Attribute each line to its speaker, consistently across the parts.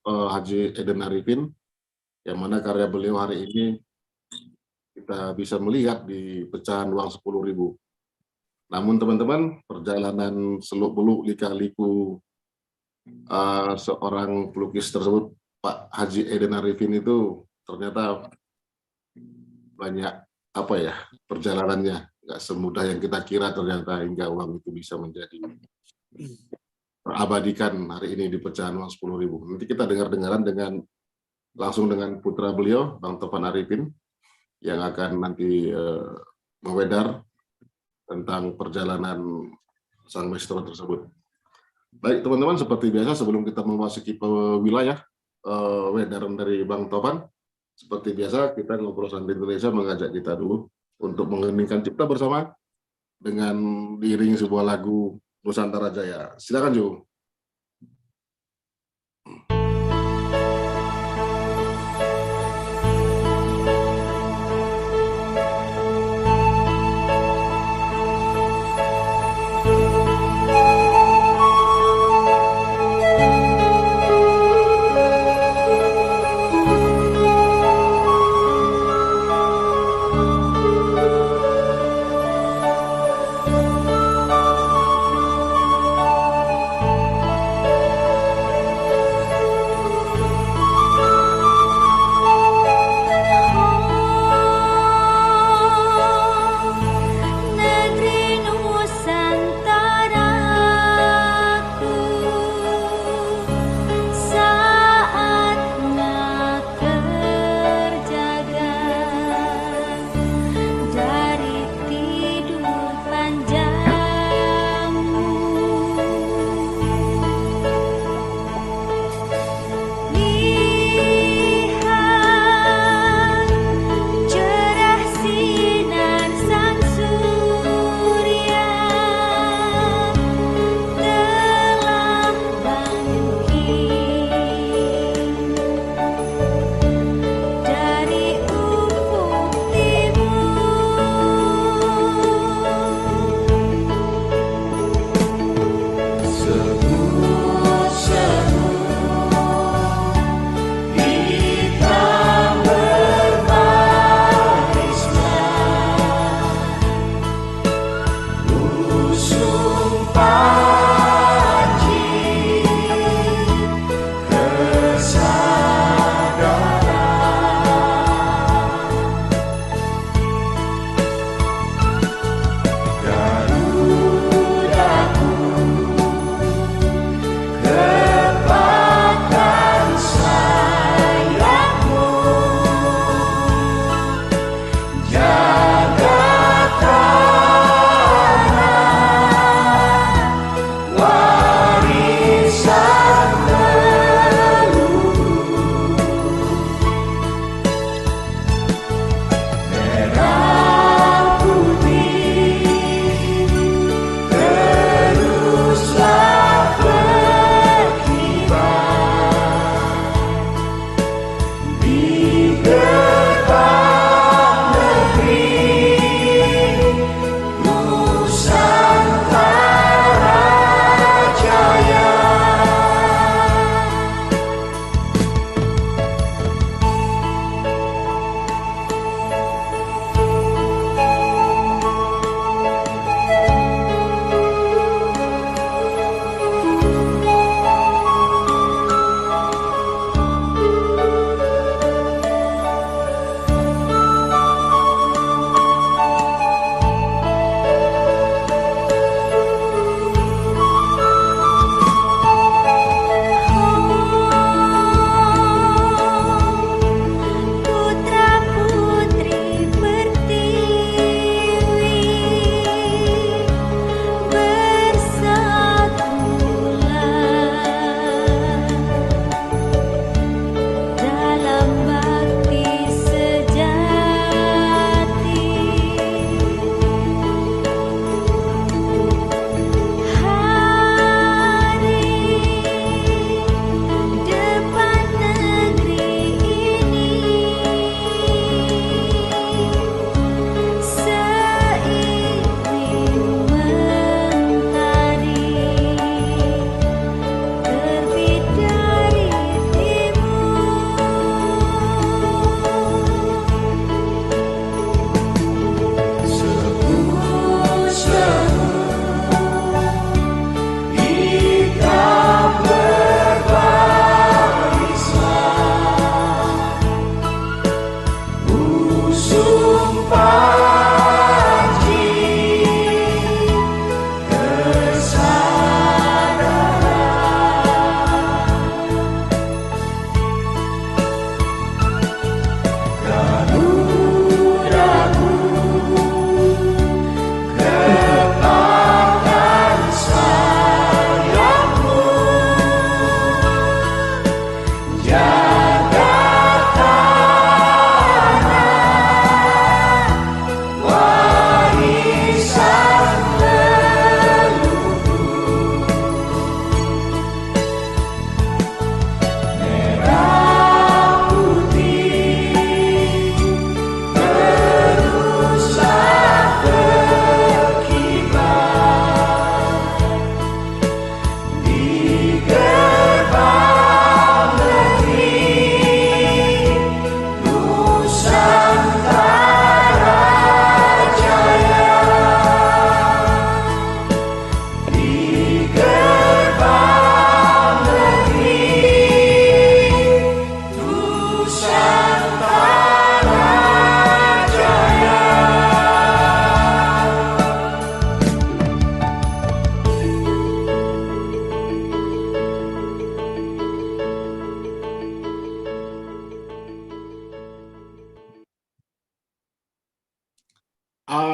Speaker 1: Haji Eden Arifin, yang mana karya beliau hari ini kita bisa melihat di pecahan uang 10.000. Namun teman-teman, perjalanan seluk-beluk lika-liku seorang pelukis tersebut, Pak Haji Eden Arifin, itu ternyata banyak perjalanannya, nggak semudah yang kita kira ternyata, hingga uang itu bisa menjadi terabadikan hari ini di pecahan uang 10.000. Nanti kita dengar-dengaran langsung dengan putra beliau, Bang Tovan Arifin, yang akan nanti mewedar tentang perjalanan sang maestro tersebut. Baik teman-teman, seperti biasa sebelum kita memasuki wilayah wedaran dari Bang Tovan, seperti biasa kita Ngobrol Santai Indonesia mengajak kita dulu untuk mengheningkan cipta bersama dengan diiringi sebuah lagu Nusantara Jaya. Silakan Ju.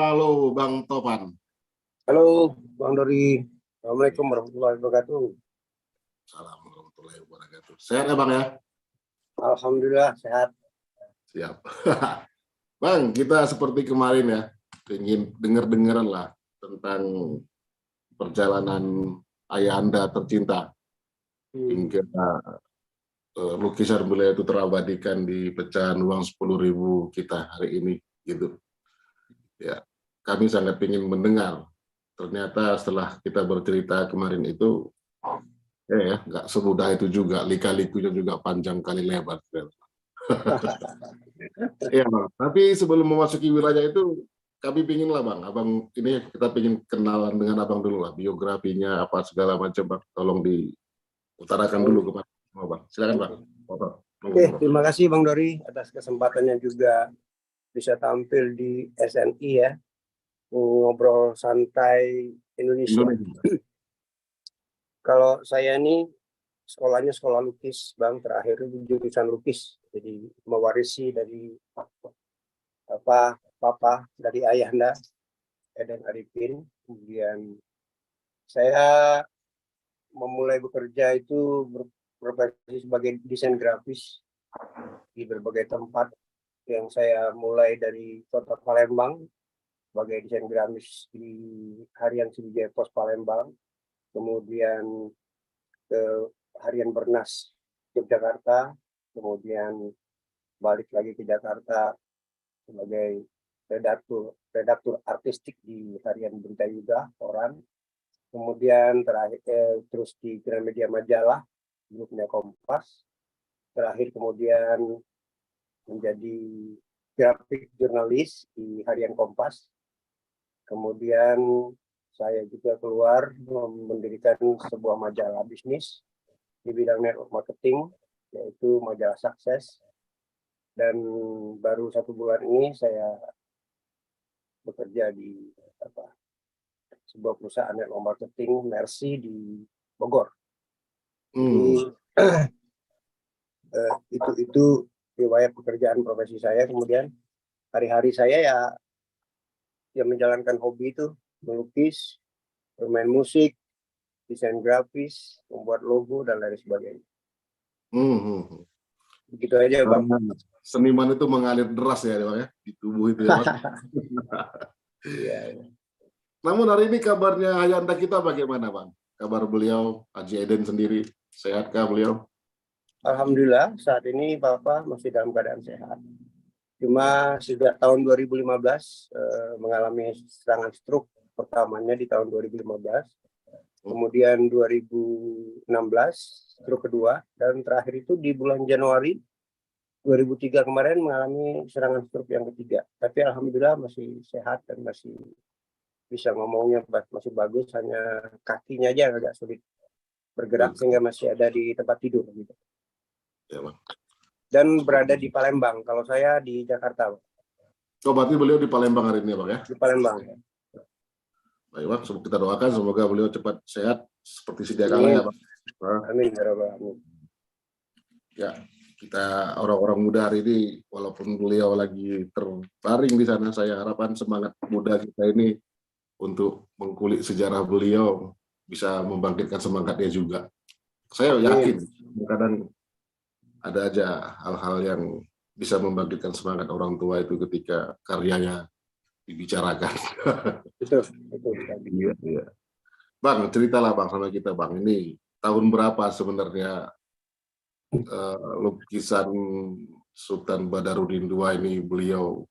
Speaker 1: Halo Bang Topan.
Speaker 2: Halo Bang Dori. Assalamualaikum warahmatullahi wabarakatuh.
Speaker 1: Salam warahmatullahi wabarakatuh. Sehat ya Bang ya?
Speaker 2: Alhamdulillah sehat.
Speaker 1: Siap. Bang, kita seperti kemarin ya, ingin dengar-dengaran lah tentang perjalanan ayah Anda tercinta hingga lukisan beliau itu terabadikan di pecahan uang 10.000 kita hari ini gitu. Ya, kami sangat ingin mendengar. Ternyata setelah kita bercerita kemarin itu, ya nggak semudah itu juga, lika-likunya juga panjang kali lebar. Iya Bang, tapi sebelum memasuki wilayah itu, kami pingin lah Bang, Abang ini kita pingin kenalan dengan Abang dulu lah, biografinya apa segala macam Bang, tolong diutarakan dulu kepada semua Bang. Silakan Bang.
Speaker 2: Oke, terima kasih Bang Dori atas kesempatannya juga bisa tampil di SNI ya, ngobrol santai Indonesia. Kalau saya ini sekolahnya sekolah lukis Bang, terakhir itu jurusan lukis, jadi mewarisi dari papa dari ayahanda Eden Arifin. Kemudian saya memulai bekerja itu berprofesi sebagai desain grafis di berbagai tempat, yang saya mulai dari kota Palembang sebagai desain grafis di Harian Sriwijaya Pos Palembang, kemudian ke Harian Bernas Yogyakarta, kemudian balik lagi ke Jakarta sebagai redaktur artistik di Harian Berita Yuga Koran, kemudian terakhir terus di Gramedia Majalah, grupnya Kompas, terakhir kemudian menjadi grafik jurnalis di Harian Kompas. Kemudian saya juga keluar mendirikan sebuah majalah bisnis di bidang network marketing, yaitu majalah Sukses. Dan baru 1 bulan ini saya bekerja di sebuah perusahaan network marketing Mercy di Bogor. Jadi itu riwayat pekerjaan profesi saya. Kemudian hari-hari saya ya menjalankan hobi itu, melukis, bermain musik, desain grafis, membuat logo dan lain sebagainya. Begitu aja Bang.
Speaker 1: Seniman itu mengalir deras ya Bang ya, di tubuh itu ya Bang.
Speaker 2: Iya.
Speaker 1: Namun hari ini kabarnya ayahanda kita bagaimana Bang? Kabar beliau, Haji Eden sendiri, sehatkah beliau?
Speaker 2: Alhamdulillah saat ini Bapak masih dalam keadaan sehat. Cuma sejak tahun 2015 mengalami serangan stroke pertamanya di tahun 2015. Kemudian 2016 stroke kedua, dan terakhir itu di bulan Januari 2003 kemarin mengalami serangan stroke yang ketiga. Tapi alhamdulillah masih sehat dan masih bisa ngomongnya masih bagus, hanya kakinya aja agak sulit bergerak sehingga masih ada di tempat tidur gitu.
Speaker 1: Ya, Bang.
Speaker 2: Dan berada di Palembang. Kalau saya di Jakarta.
Speaker 1: Oh, berarti beliau di Palembang hari ini, Bang ya?
Speaker 2: Di Palembang.
Speaker 1: Baik, Bang. Kita doakan semoga beliau cepat sehat seperti sedia kala ya, Bang.
Speaker 2: Amin ya Rabbal alamin.
Speaker 1: Ya, kita orang-orang muda hari ini, walaupun beliau lagi terbaring di sana, saya harapkan semangat muda kita ini untuk mengkulik sejarah beliau bisa membangkitkan semangatnya juga. Saya yakin kadang ada aja hal-hal yang bisa membangkitkan semangat orang tua itu ketika karyanya dibicarakan.
Speaker 2: Betul.
Speaker 1: Iya, iya. Bang, ceritalah Bang sama kita Bang, ini tahun berapa sebenarnya lukisan Sultan Badarudin II ini beliau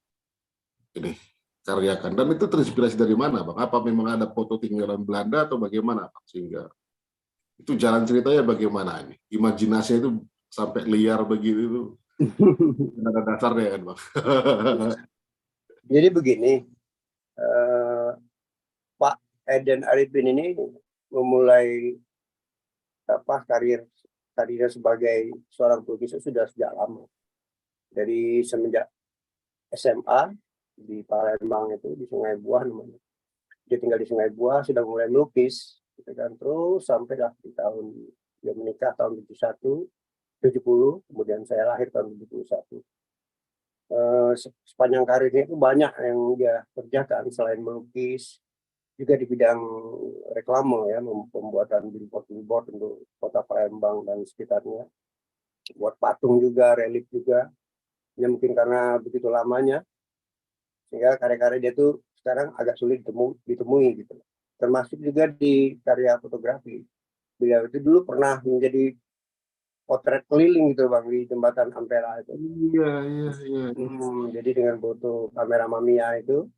Speaker 1: ini karyakan, dan itu terinspirasi dari mana Bang? Apa memang ada foto tinggalan Belanda atau bagaimana Bang? Sehingga itu jalan ceritanya bagaimana ini? Imajinasinya itu sampai liar begitu itu. Ada dasarnya kan Bang?
Speaker 2: Jadi begini, Pak Eden Arifin ini memulai karirnya sebagai seorang pelukis sudah sejak lama. Dari semenjak SMA di Palembang itu, di Sungai Buah namanya. Dia tinggal di Sungai Buah, sudah mulai melukis, gitu kan. Terus sampailah di tahun dia menikah tahun 71, 70, kemudian saya lahir tahun 71. sepanjang karirnya itu banyak yang dia kerjakan selain melukis, juga di bidang reklame ya, pembuatan billboard untuk kota Palembang dan sekitarnya, buat patung juga, relief juga. Ya mungkin karena begitu lamanya sehingga karya-karya dia tuh sekarang agak sulit ditemui gitu. Termasuk juga di karya fotografi. Beliau itu dulu pernah menjadi potret keliling gitu Bang di jembatan Ampera itu.
Speaker 1: Iya, iya, iya.
Speaker 2: Jadi dengan foto kamera Mamiya itu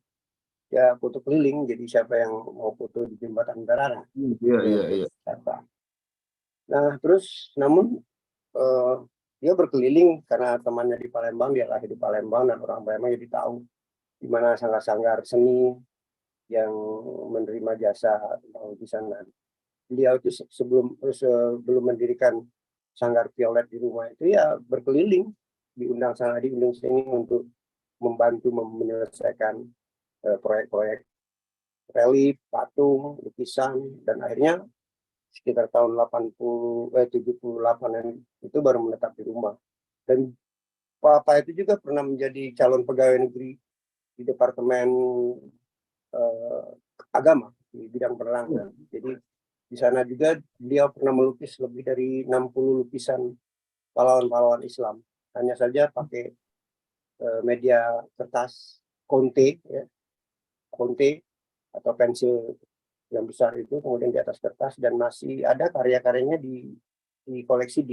Speaker 2: ya foto keliling, jadi siapa yang mau foto di jembatan Ampera
Speaker 1: Iya, iya, iya.
Speaker 2: siapa. Nah terus namun eh, dia berkeliling karena temannya di Palembang, dia lahir di Palembang dan orang Palembang jadi tahu di mana sanggar-sanggar seni yang menerima jasa tentang lukisan. Beliau itu sebelum mendirikan sanggar violet di rumah itu ya berkeliling, diundang sana diundang sini untuk membantu menyelesaikan proyek-proyek relief, patung, lukisan, dan akhirnya sekitar tahun 78 itu baru menetap di rumah. Dan Papa itu juga pernah menjadi calon pegawai negeri di Departemen Agama di bidang penerangan. Jadi di sana juga beliau pernah melukis lebih dari 60 lukisan pahlawan-pahlawan Islam. Hanya saja pakai media kertas konte, ya, konte atau pensil yang besar itu, kemudian di atas kertas, dan masih ada karya-karyanya di koleksi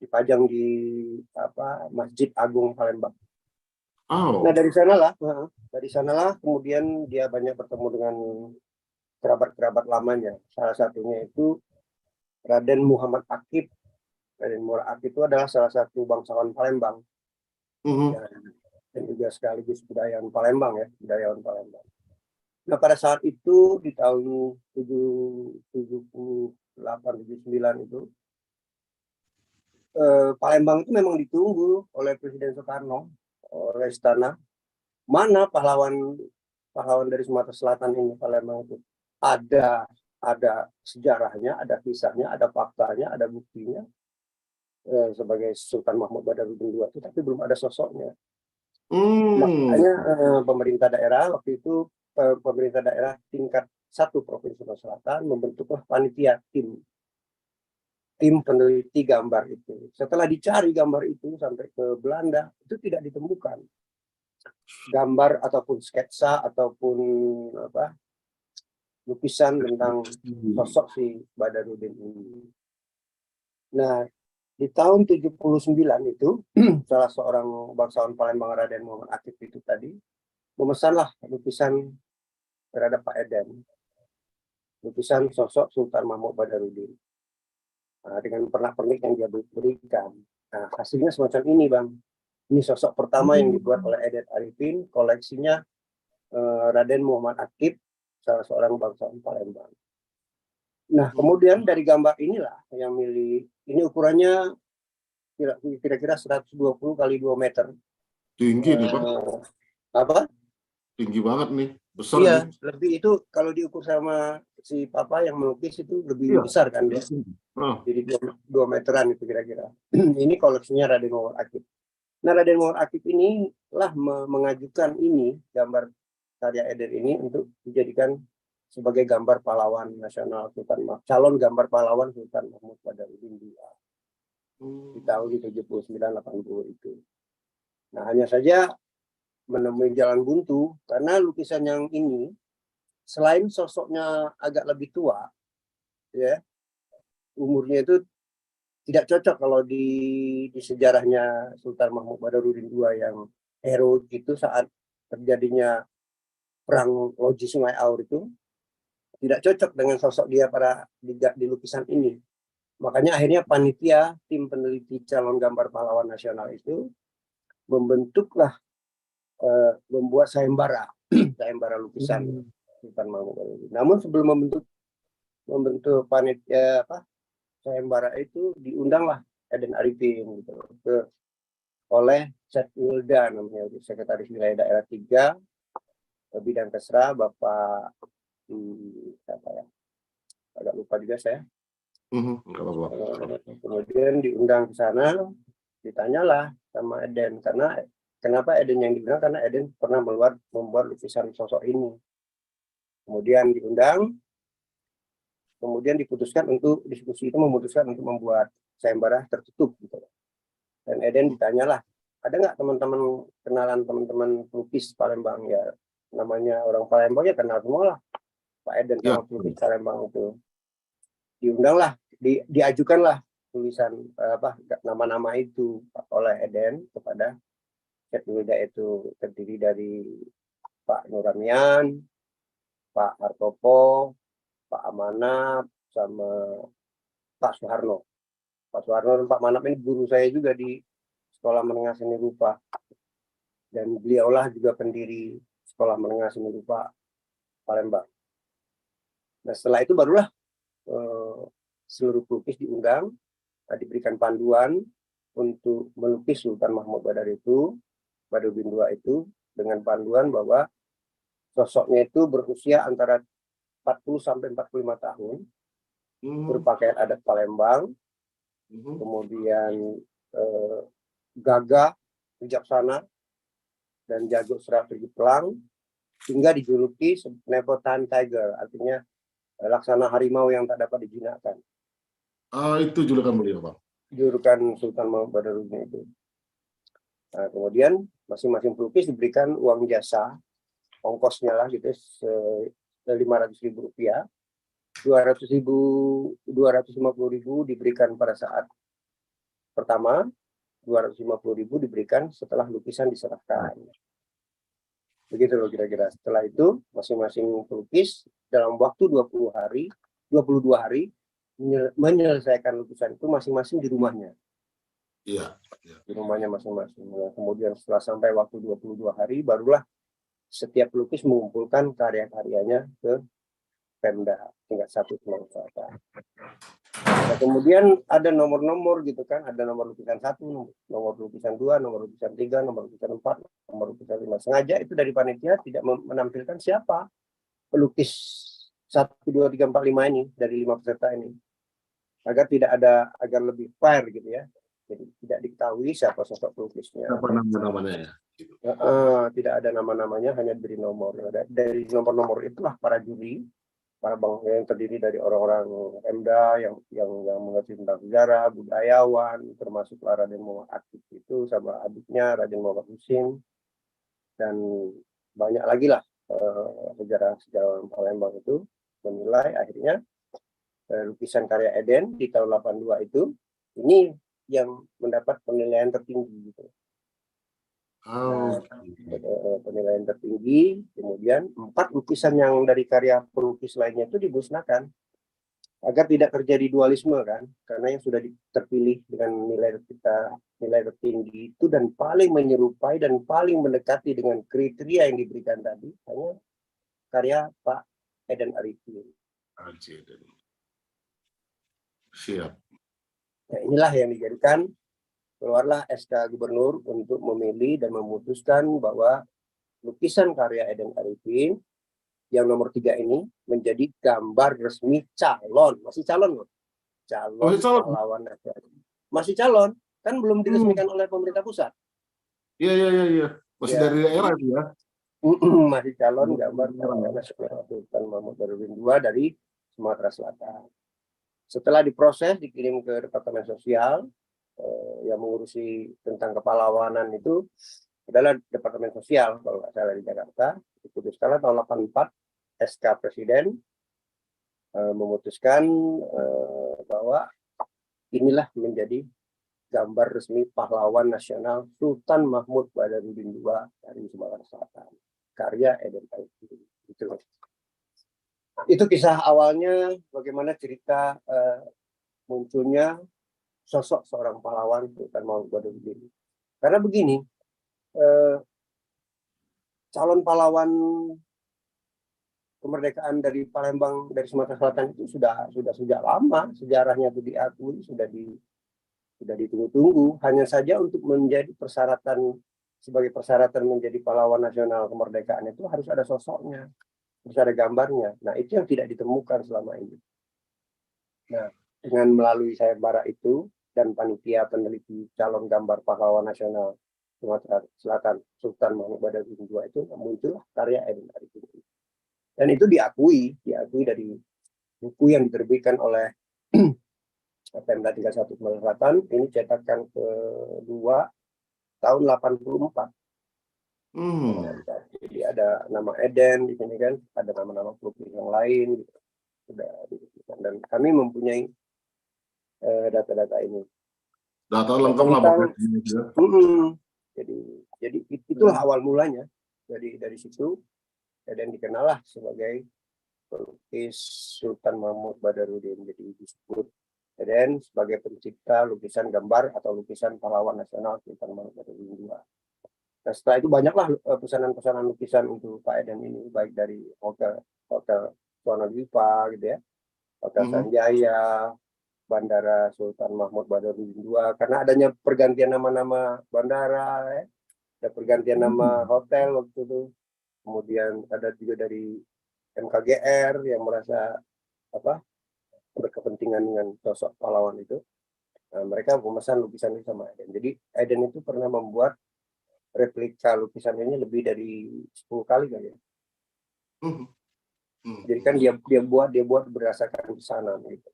Speaker 2: dipajang di Masjid Agung Palembang.
Speaker 1: Oh.
Speaker 2: Nah dari sanalah kemudian dia banyak bertemu dengan kerabat-kerabat lamanya. Salah satunya itu Raden Muhammad Akib. Raden Muhammad Akib itu adalah salah satu bangsawan Palembang. Ya, dan juga sekaligus budayawan Palembang ya, budayawan Palembang. Nah pada saat itu di tahun 78-79 itu Palembang itu memang ditunggu oleh Presiden Soekarno, oleh istana. Mana pahlawan dari Sumatera Selatan ini, Palembang itu ada sejarahnya, ada kisahnya, ada faktanya, ada buktinya sebagai Sultan Mahmud Badarudin II itu, tapi belum ada sosoknya. Makanya pemerintah daerah waktu itu, pemerintah daerah tingkat 1 Provinsi Sumatera Selatan membentuklah panitia tim peneliti gambar itu. Setelah dicari gambar itu sampai ke Belanda, itu tidak ditemukan gambar ataupun sketsa ataupun lukisan tentang sosok si Badarudin ini. Nah, di tahun 79 itu salah seorang bangsawan Palembang, Raden Muhammad Akib itu tadi memesanlah lukisan terhadap Pak Eden, lukisan sosok Sultan Mahmud Badarudin. Nah, dengan pernak-pernik yang dia berikan. Nah, hasilnya semacam ini, Bang. Ini sosok pertama yang dibuat oleh Eden Arifin, koleksinya Raden Muhammad Akib, salah seorang bangsawan Palembang. Nah, kemudian dari gambar inilah yang milih, ini ukurannya kira-kira 120 kali 2 meter.
Speaker 1: Tinggi nih, Pak.
Speaker 2: Apa?
Speaker 1: Tinggi banget nih, besar
Speaker 2: iya,
Speaker 1: nih.
Speaker 2: lebih itu kalau diukur sama si Papa yang melukis itu lebih besar kan dia. Jadi 2 meteran itu kira-kira. Ini koleksinya Raden Muhammad Akib. Nah, Raden Muhammad Akib ini lah mengajukan ini gambar karya Eden ini untuk dijadikan sebagai gambar pahlawan nasional calon gambar pahlawan Sultan Mahmud Badarudin II di tahun 79-80 itu. Nah, hanya saja menemui jalan buntu karena lukisan yang ini selain sosoknya agak lebih tua, ya, umurnya itu tidak cocok kalau di sejarahnya Sultan Mahmud Badarudin II yang heroik itu saat terjadinya perang Loji Sungai Aur itu tidak cocok dengan sosok dia pada di lukisan ini. Makanya akhirnya panitia tim peneliti calon gambar pahlawan nasional itu membentuklah membuat sayembara sayembara lukisan Sultan Mahmud Badarudin. Namun sebelum membentuk panitia sayembara itu diundanglah Eden Arifin gitu, oleh Syed Wildan namanya, Sekretaris Wilayah Daerah 3 Bidang Kesra, Bapak siapa ya? Agak lupa juga saya. Kemudian diundang ke sana, ditanyalah sama Eden karena Kenapa Eden yang diundang? Karena Eden pernah membuat lukisan sosok ini. Kemudian diundang, kemudian diputuskan untuk diskusi itu memutuskan untuk membuat sayembara tertutup gitu. Dan Eden ditanyalah, ada nggak teman-teman kenalan teman-teman pelukis Palembang, ya namanya orang Palembang ya kenal semua lah Pak Eden sama pelukis Palembang itu. Diundanglah, diajukanlah tulisan nama-nama itu oleh Eden kepada Chat Wilda, itu terdiri dari Pak Nuramian, Pak Hartopo, Pak Amanat, sama Pak Soeharno. Pak Soeharno dan Pak Manap ini guru saya juga di Sekolah Menengah Seni Rupa. Dan beliaulah juga pendiri Sekolah Menengah Seni Rupa Palembang. Nah setelah itu barulah seluruh pelukis diundang, diberikan panduan untuk melukis Sultan Mahmud Badarudin II itu, dengan panduan bahwa sosoknya itu berusia antara 40 sampai 45 tahun, berpakaian adat Palembang, kemudian gagah, bijaksana, dan jago strategi perang, hingga dijuluki Never Time Tiger, artinya laksana harimau yang tak dapat dijinakkan.
Speaker 1: Itu julukan beliau, Bang.
Speaker 2: Julukan Sultan Mahmud Badarudin itu. Nah, kemudian masing-masing pelukis diberikan uang jasa, ongkosnya lah gitu, 500.000 rupiah, 250.000 diberikan pada saat pertama, 250.000 diberikan setelah lukisan diserahkan. Begitu loh kira-kira. Setelah itu masing-masing pelukis dalam waktu 22 hari menyelesaikan lukisan itu masing-masing di rumahnya.
Speaker 1: Iya.
Speaker 2: Di rumahnya masing-masing. Nah, kemudian setelah sampai waktu 22 hari, barulah setiap pelukis mengumpulkan karya-karyanya ke Pemda tingkat 1 Sumatera Selatan. Nah, kemudian ada nomor-nomor gitu kan, ada nomor lukisan 1, nomor lukisan 2, nomor lukisan 3, nomor lukisan 4, nomor lukisan 5. Sengaja itu dari panitia tidak menampilkan siapa pelukis 1, 2, 3, 4, 5 ini dari 5 peserta ini, agar lebih fair gitu ya. Jadi tidak diketahui siapa sosok pelukisnya.
Speaker 1: Apa nama-namanya ya?
Speaker 2: Tidak ada nama-namanya, hanya diberi nomor. Dari nomor-nomor itulah para juri, para bang yang terdiri dari orang-orang Pemda yang mengerti tentang sejarah, budayawan, termasuk Raden Muhammad Akif itu sama adiknya Raden Muhammad Husin, dan banyak lagi lah sejarah Palembang itu menilai akhirnya lukisan karya Eden di tahun 82 itu ini yang mendapat penilaian tertinggi gitu. Penilaian tertinggi, kemudian 4 lukisan yang dari karya pelukis lainnya itu dimusnahkan agar tidak terjadi dualisme kan, karena yang sudah terpilih dengan nilai tertinggi itu dan paling menyerupai dan paling mendekati dengan kriteria yang diberikan tadi hanya karya Pak Eden Arifin.
Speaker 1: Siap.
Speaker 2: Nah, inilah yang dijadikan, keluarlah SK Gubernur untuk memilih dan memutuskan bahwa lukisan karya Eden Arifin yang nomor 3 ini menjadi gambar resmi calon, masih calon loh, calon pahlawan nasional. Masih calon, kan belum diresmikan oleh pemerintah pusat.
Speaker 1: Iya. Masih dari daerah itu ya.
Speaker 2: Masih calon gambar pahlawan nasional Sultan Mahmud Badarudin II dari Sumatera Selatan. Setelah diproses, dikirim ke Departemen Sosial, yang mengurusi tentang kepahlawanan itu adalah Departemen Sosial kalau nggak salah di Jakarta. Diputuskanlah tahun 84 SK Presiden memutuskan bahwa inilah menjadi gambar resmi pahlawan nasional Sultan Mahmud Badarudin II dari Sumatera Selatan, karya Eden Arifin. Itu kisah awalnya, bagaimana cerita munculnya sosok seorang pahlawan Sultan Mahmud Badarudin. Karena begini, calon pahlawan kemerdekaan dari Palembang, dari Sumatera Selatan itu sudah sejak lama sejarahnya itu diakui, sudah ditunggu-tunggu. Hanya saja untuk menjadi sebagai persyaratan menjadi pahlawan nasional kemerdekaan itu harus ada sosoknya, harus ada gambarnya. Nah, itu yang tidak ditemukan selama ini. Nah, dengan melalui sayembara itu dan panitia peneliti calon gambar pahlawan nasional Sumatera Selatan, Sultan Mahmud Badarudin II itu muncullah karya Eden Arifin. Dan itu diakui dari buku yang diterbitkan oleh Pemda 31 Sumatera Selatan, ini cetakan kedua tahun 84. Jadi ada nama Eden di sini kan, ada nama-nama pelukis yang lain gitu. Sudah dibuktikan. Dan kami mempunyai data-data ini.
Speaker 1: Data lengkap lah Bang.
Speaker 2: Jadi itulah awal mulanya. Dari situ Eden dikenal lah sebagai pelukis Sultan Mahmud Badarudin. Jadi disebut Eden sebagai pencipta lukisan gambar atau lukisan pahlawan nasional Sultan Mahmud Badarudin II. Nah, setelah itu banyaklah pesanan-pesanan lukisan untuk Pak Eden ini, baik dari hotel Suwana Dipa gitu ya, Hotel Sanjaya, Bandara Sultan Mahmud Badarudin II, karena adanya pergantian nama-nama bandara, ya. Ada pergantian nama hotel waktu itu. Kemudian ada juga dari MKGR yang merasa berkepentingan dengan sosok pahlawan itu. Nah, mereka memesan lukisan itu sama Eden. Jadi Eden itu pernah membuat replika lukisan ini lebih dari 10 kali kali ya. Jadi kan dia buat berdasarkan pesanan gitu.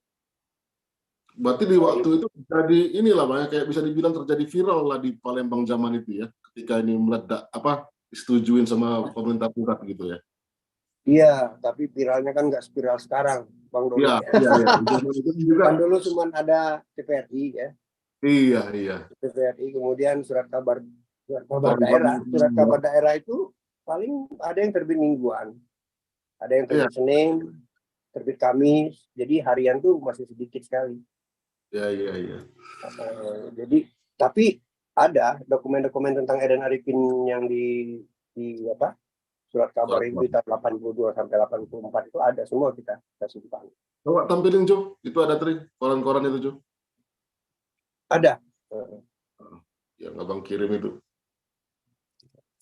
Speaker 1: Berarti di waktu itu jadi inilah Bang, kayak bisa dibilang terjadi viral lah di Palembang zaman itu ya, ketika ini meledak disetujuin sama pemerintah pusat gitu ya.
Speaker 2: Iya, tapi viralnya kan nggak spiral sekarang, Bang Doli.
Speaker 1: Iya.
Speaker 2: Kan dulu cuma ada TVRI ya.
Speaker 1: Iya.
Speaker 2: TVRI, kemudian surat kabar daerah. Surat kabar daerah itu paling ada yang terbit mingguan, ada yang terbit Senin, terbit Kamis. Jadi harian tuh masih sedikit sekali.
Speaker 1: Iya.
Speaker 2: Jadi tapi ada dokumen-dokumen tentang Eden Arifin yang di surat kabar itu di tahun 82 sampai 84 itu ada semua, kita simpan.
Speaker 1: Coba tampilin Jo, itu ada koran-koran itu Jo.
Speaker 2: Ada.
Speaker 1: Yang Abang kirim itu.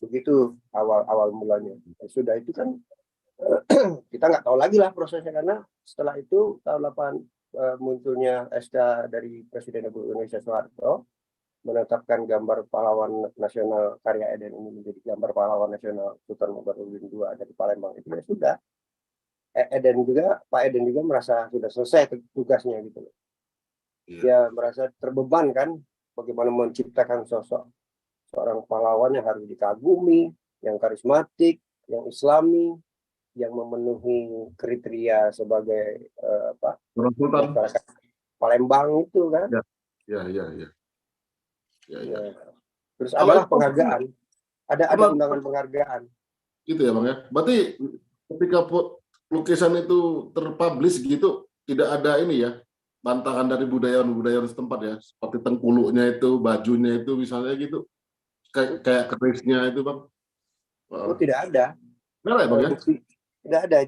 Speaker 2: Begitu awal mulanya. Sudah itu kan kita nggak tahu lagi lah prosesnya, karena setelah itu tahun 8 munculnya SK dari Presiden Republik Indonesia Soeharto menetapkan gambar pahlawan nasional karya Eden ini menjadi gambar pahlawan nasional Sultan Mahmud Badarudin II dari Palembang. Itu ya sudah. Pak Eden juga merasa sudah selesai tugasnya gitu. Dia merasa terbeban kan, bagaimana menciptakan sosok seorang pahlawan yang harus dikagumi, yang karismatik, yang islami, yang memenuhi kriteria sebagai masyarakat Palembang itu kan.
Speaker 1: Iya.
Speaker 2: Terus adalah penghargaan, ada undangan penghargaan.
Speaker 1: Gitu ya Bang ya. Berarti ketika lukisan itu terpublish gitu, tidak ada ini ya, bantahan dari budayawan setempat ya, seperti tengkuluknya itu, bajunya itu misalnya gitu, kayak kerisnya itu Bang.
Speaker 2: Oh, tidak ada.
Speaker 1: Nggak ada ya Bang ya?
Speaker 2: Tidak ada.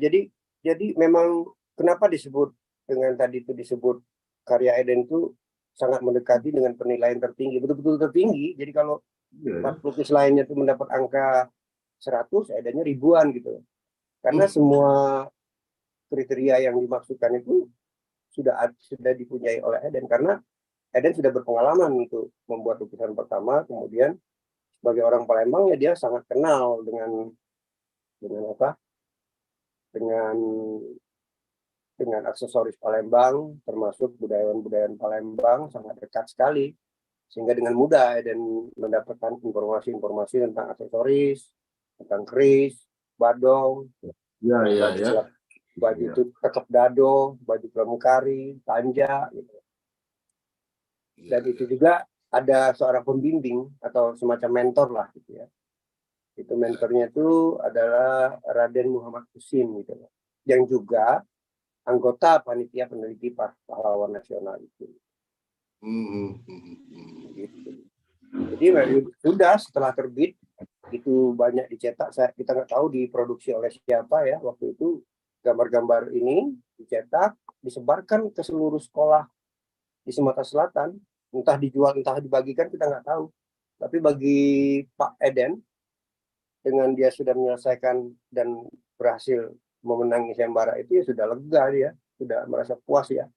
Speaker 2: Jadi memang kenapa disebut dengan tadi itu disebut karya Eden itu sangat mendekati dengan penilaian tertinggi, betul-betul tertinggi. Jadi kalau pelukis lainnya itu mendapat angka 100, Edennya ribuan gitu. Karena semua kriteria yang dimaksudkan itu sudah dipunyai oleh Eden, karena Eden sudah berpengalaman untuk membuat lukisan pertama. Kemudian sebagai orang Palembang ya dia sangat kenal dengan aksesoris Palembang, termasuk budayawan Palembang, sangat dekat sekali, sehingga dengan mudah Eden mendapatkan informasi tentang aksesoris, tentang keris, badong, baju itu tekep dado, baju pramugari, tanja, gitu. Dan itu juga ada seorang pembimbing atau semacam mentor lah gitu ya. Itu mentornya itu adalah Raden Muhammad Husin gitu, yang juga anggota panitia peneliti pahlawan nasional itu. Gitu. Jadi sudah setelah terbit itu banyak dicetak. Kita nggak tahu diproduksi oleh siapa ya waktu itu. Gambar-gambar ini dicetak, disebarkan ke seluruh sekolah di Sumatera Selatan. Entah dijual, entah dibagikan, kita nggak tahu. Tapi bagi Pak Eden, dengan dia sudah menyelesaikan dan berhasil memenangi sayembara itu, ya sudah lega dia, sudah merasa puas ya.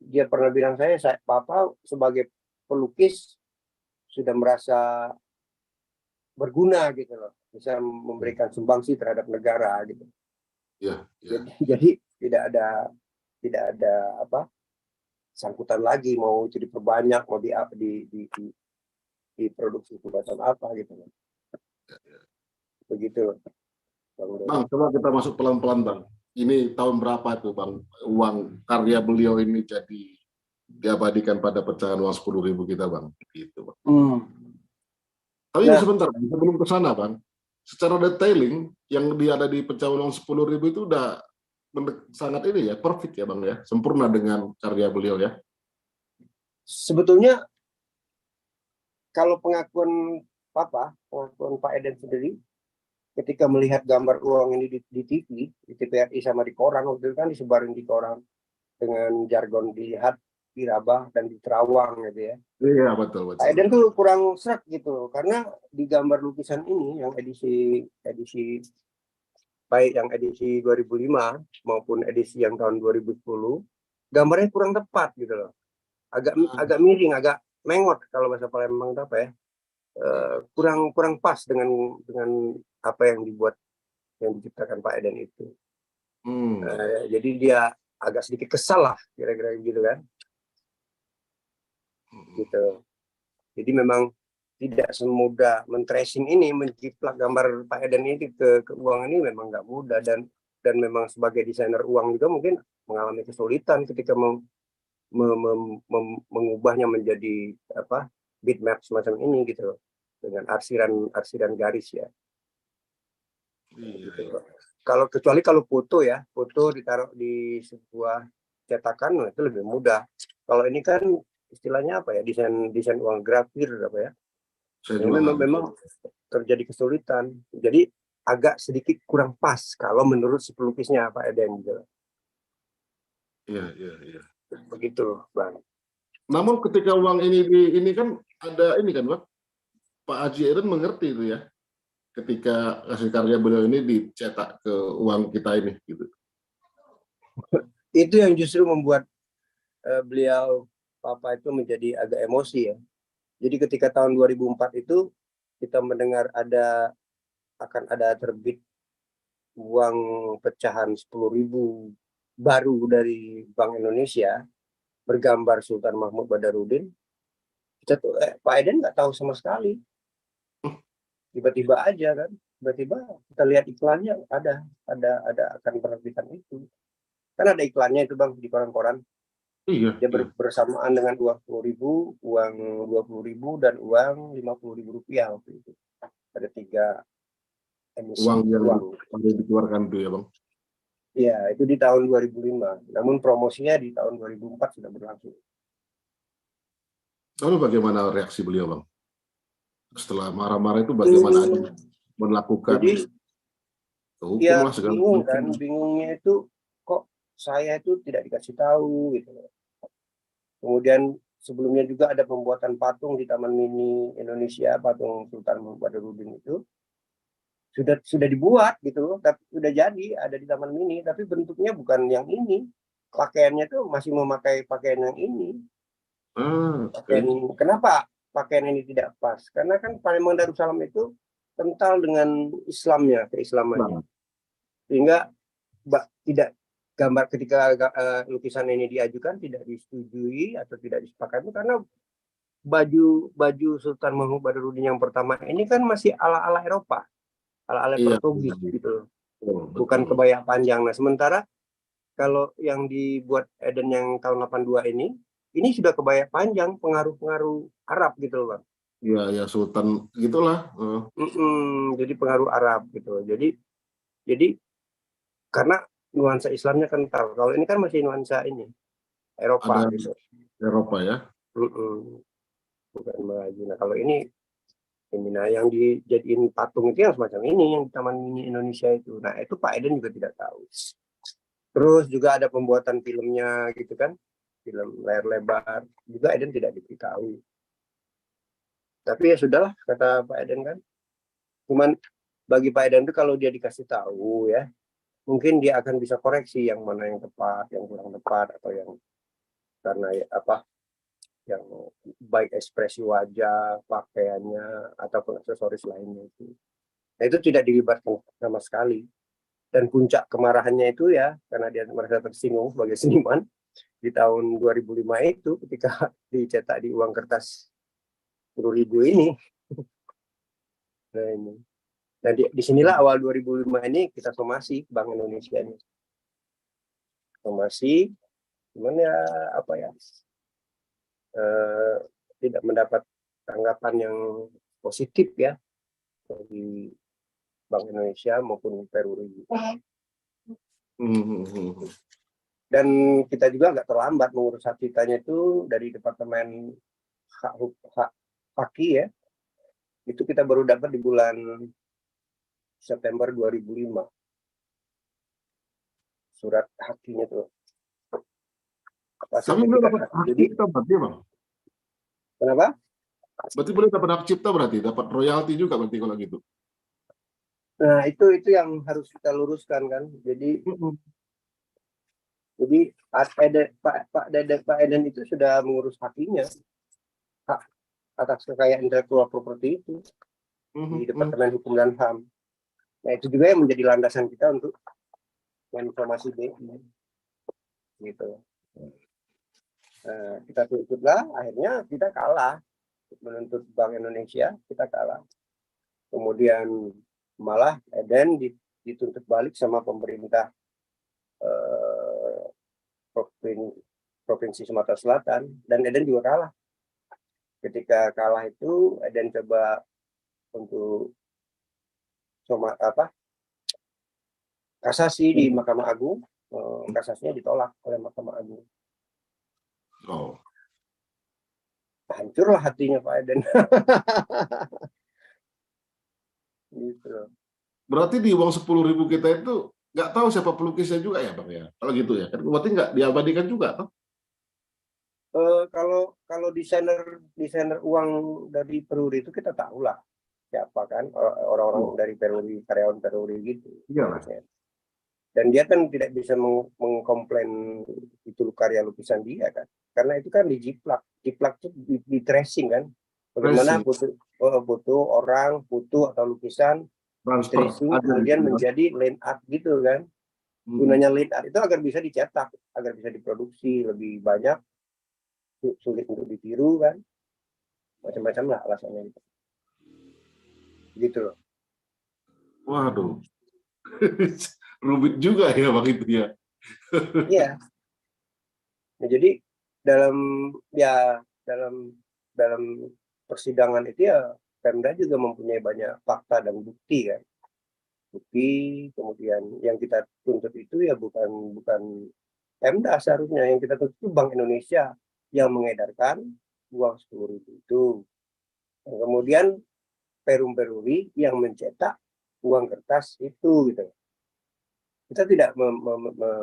Speaker 2: Dia pernah bilang saya Papa sebagai pelukis sudah merasa berguna gitu loh, bisa memberikan sumbangsi terhadap negara gitu.
Speaker 1: Ya, ya.
Speaker 2: Jadi tidak ada apa sangkutan lagi mau itu diperbanyak, mau diproduksi macam apa gitu loh. Begitu Bang Doni.
Speaker 1: Bang, coba kita masuk pelan-pelan, Bang. Ini tahun berapa tuh, Bang, uang karya beliau ini jadi diabadikan pada pecahan uang 10.000 kita, Bang? Gitu, Bang. Tapi
Speaker 2: Nah,
Speaker 1: sebentar, sebelum ke sana, Bang, secara detailing yang dia ada di pecahan uang 10.000 itu udah sangat ini ya, perfect ya, Bang ya, sempurna dengan karya beliau ya.
Speaker 2: sebetulnya kalau pengakuan Pak Eden sendiri, ketika melihat gambar uang ini di TV, di TVRI sama di koran, waktu itu kan disebarin di koran dengan jargon dilihat, diraba, dan diterawang gitu ya.
Speaker 1: Iya, betul,
Speaker 2: Pak
Speaker 1: betul.
Speaker 2: Eden tuh kurang serak gitu, karena di gambar lukisan ini, yang edisi baik yang edisi 2005 maupun edisi yang tahun 2010, gambarnya kurang tepat gitu loh. Agak miring, agak mengot kalau bahasa Palembang itu apa ya. Kurang pas dengan apa yang diciptakan Pak Eden itu. Jadi dia agak sedikit kesal lah kira-kira gitu kan. Gitu. Jadi memang tidak semudah men-tracing ini, menjiplak gambar Pak Eden ini ke uang ini memang nggak mudah, dan memang sebagai desainer uang juga mungkin mengalami kesulitan ketika mengubahnya menjadi apa bitmap semacam ini gitu dengan arsiran garis ya. Gitu. Kalau kecuali kalau foto ditaruh di sebuah cetakan itu lebih mudah. Kalau ini kan istilahnya apa ya, desain uang grafir apa ya. Memang terjadi kesulitan. Jadi agak sedikit kurang pas kalau menurut si pelukisnya Pak Eden gitu.
Speaker 1: Iya.
Speaker 2: Begitu, Bang.
Speaker 1: Namun ketika uang ini kan ada ini kan, Pak Haji Eden mengerti itu ya, ketika hasil karya beliau ini dicetak ke uang kita ini gitu.
Speaker 2: Itu yang justru membuat beliau Papa itu menjadi agak emosi ya. Jadi ketika tahun 2004 itu kita mendengar akan ada terbit uang pecahan 10.000 baru dari Bank Indonesia bergambar Sultan Mahmud Badarudin. Kita tuh Pak Eden nggak tahu sama sekali. Tiba-tiba aja kan, tiba-tiba kita lihat iklannya ada akan penerbitan itu. Kan ada iklannya itu Bang di koran-koran.
Speaker 1: Iya.
Speaker 2: Dia bersamaan dengan uang 10.000, uang 20.000 dan uang 50.000 rupiah waktu itu. Ada 3 emisi
Speaker 1: Uang yang
Speaker 2: uang.
Speaker 1: dikeluarkan itu ya, Bang.
Speaker 2: Iya, itu di tahun 2005. Namun promosinya di tahun 2004 sudah berlangsung.
Speaker 1: Lalu bagaimana reaksi beliau, Bang? Setelah marah-marah itu bagaimana aja melakukan hukum
Speaker 2: Ya
Speaker 1: lah segala
Speaker 2: bingung
Speaker 1: macam.
Speaker 2: kan, bingungnya itu kok saya itu tidak dikasih tahu gitu. Kemudian sebelumnya juga ada pembuatan patung di Taman Mini Indonesia, patung Sultan Mahmud Badarudin itu sudah dibuat gitu, tapi sudah jadi ada di Taman Mini, tapi bentuknya bukan yang ini. Pakaiannya tuh masih memakai pakaian yang ini. Kenapa pakaian ini tidak pas? Karena kan Palembang Darussalam itu kental dengan Islamnya, keislamannya. Sehingga tidak gambar ketika lukisan ini diajukan tidak disetujui atau tidak disepakati karena baju Sultan Mahmud Badarudin yang pertama ini kan masih ala-ala Eropa, ala-ala Portugis gitu. Bukan kebaya panjang. Nah, sementara kalau yang dibuat Eden yang tahun 82 ini sudah kebaya panjang, pengaruh-pengaruh Arab gitu loh, Bang.
Speaker 1: Iya, ya Sultan gitulah.
Speaker 2: Jadi pengaruh Arab gitu. Jadi karena nuansa Islamnya kental. Kalau ini kan masih nuansa ini Eropa
Speaker 1: Ada
Speaker 2: gitu.
Speaker 1: Eropa ya.
Speaker 2: Bukan Melayu. Nah, kalau ini nah yang dijadiin patung itu yang semacam ini yang di Taman Mini Indonesia itu. Nah, itu Pak Eden juga tidak tahu. Terus juga ada pembuatan filmnya gitu kan. Film layar lebar juga Eden tidak diberitahu. Tapi ya sudahlah kata Pak Eden kan. Cuman bagi Pak Eden itu kalau dia dikasih tahu ya, mungkin dia akan bisa koreksi yang mana yang tepat, yang kurang tepat atau yang karena ya, apa yang baik ekspresi wajah, pakaiannya, ataupun aksesoris lainnya itu. Nah, itu tidak dilibatkan sama sekali. Dan puncak kemarahannya itu ya, karena dia merasa tersinggung sebagai seniman, di tahun 2005 itu ketika dicetak di uang kertas 10.000 ini. Nah, ini. Dan disinilah awal 2005 ini kita somasi Bank Indonesia ini. Somasi, cuman ya apa ya, tidak mendapat tanggapan yang positif ya dari Bank Indonesia maupun Peruri. Dan kita juga agak terlambat mengurus hak ciptanya itu dari Departemen Hak Haki ya. Itu kita baru dapat di bulan September 2005. Surat hakinya tuh.
Speaker 1: Tapi boleh dapat hak
Speaker 2: Jadi,
Speaker 1: cipta berarti, Bang?
Speaker 2: kenapa?
Speaker 1: Berarti boleh dapat hak cipta berarti, dapat royalti juga berarti kalau gitu.
Speaker 2: Nah, itu yang harus kita luruskan kan. Jadi Pak Eden itu sudah mengurus hakinya, hak atas kekayaan intelektual properti itu di Departemen Hukum dan HAM. Nah, itu juga yang menjadi landasan kita untuk informasi BI. Gitu. Kita tuntutlah, akhirnya kita kalah menuntut Bank Indonesia, kita kalah. Kemudian malah Eden dituntut balik sama pemerintah Provinsi Sumatera Selatan, dan Eden juga kalah. Ketika kalah itu Eden coba untuk kasasi di Mahkamah Agung, kasasinya ditolak oleh Mahkamah Agung.
Speaker 1: Oh.
Speaker 2: Hancurlah hatinya Pak Eden. Gitu.
Speaker 1: Berarti di uang 10.000 kita itu nggak tahu siapa pelukisnya juga ya, Bang ya? Kalau gitu ya, kan berarti nggak diabadikan juga, toh?
Speaker 2: Kalau desainer uang dari Peruri itu kita tahu lah siapa kan, orang-orang dari Peruri, karyawan Peruri gitu.
Speaker 1: Iya.
Speaker 2: Dan dia kan tidak bisa mengkomplain itu karya lukisan dia kan, karena itu kan dijiplak itu di tracing kan, bagaimana foto orang, foto atau lukisan tracing kemudian menjadi land art gitu kan. Gunanya land art itu agar bisa dicetak, agar bisa diproduksi lebih banyak, sulit untuk ditiru kan, macam-macam lah alasannya gitu loh.
Speaker 1: Waduh. Rumit juga ya Bang itu ya.
Speaker 2: Iya. Nah, jadi dalam persidangan itu ya Pemda juga mempunyai banyak fakta dan bukti kan. Bukti, kemudian yang kita tuntut itu ya bukan Pemda seharusnya, yang kita tuntut itu Bank Indonesia yang mengedarkan uang 10.000 itu. Dan kemudian Perum Peruri yang mencetak uang kertas itu gitu. Kita tidak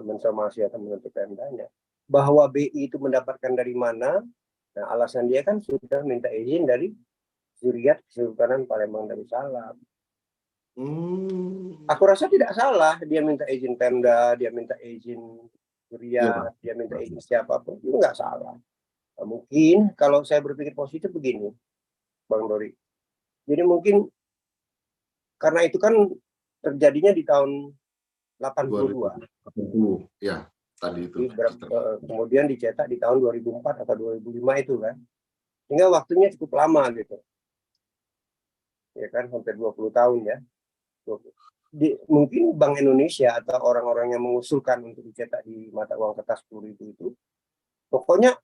Speaker 2: mensomasi atau menuntut Pemdanya. Bahwa BI itu mendapatkan dari mana? Nah, alasan dia kan sudah minta izin dari Zuriat Kesultanan Palembang Darussalam. Aku rasa tidak salah dia minta izin Pemda, dia minta izin Zuriat, dia minta izin siapapun, itu nggak salah. Nah, mungkin kalau saya berpikir positif begini, Bang Dori. Jadi mungkin karena itu kan terjadinya di tahun 82.
Speaker 1: Ya, tadi itu.
Speaker 2: Kemudian dicetak di tahun 2004 atau 2005 itu kan. Sehingga waktunya cukup lama gitu. Ya kan, hampir 20 tahun ya. Mungkin Bank Indonesia atau orang-orang yang mengusulkan untuk dicetak di mata uang kertas 10.000 itu, pokoknya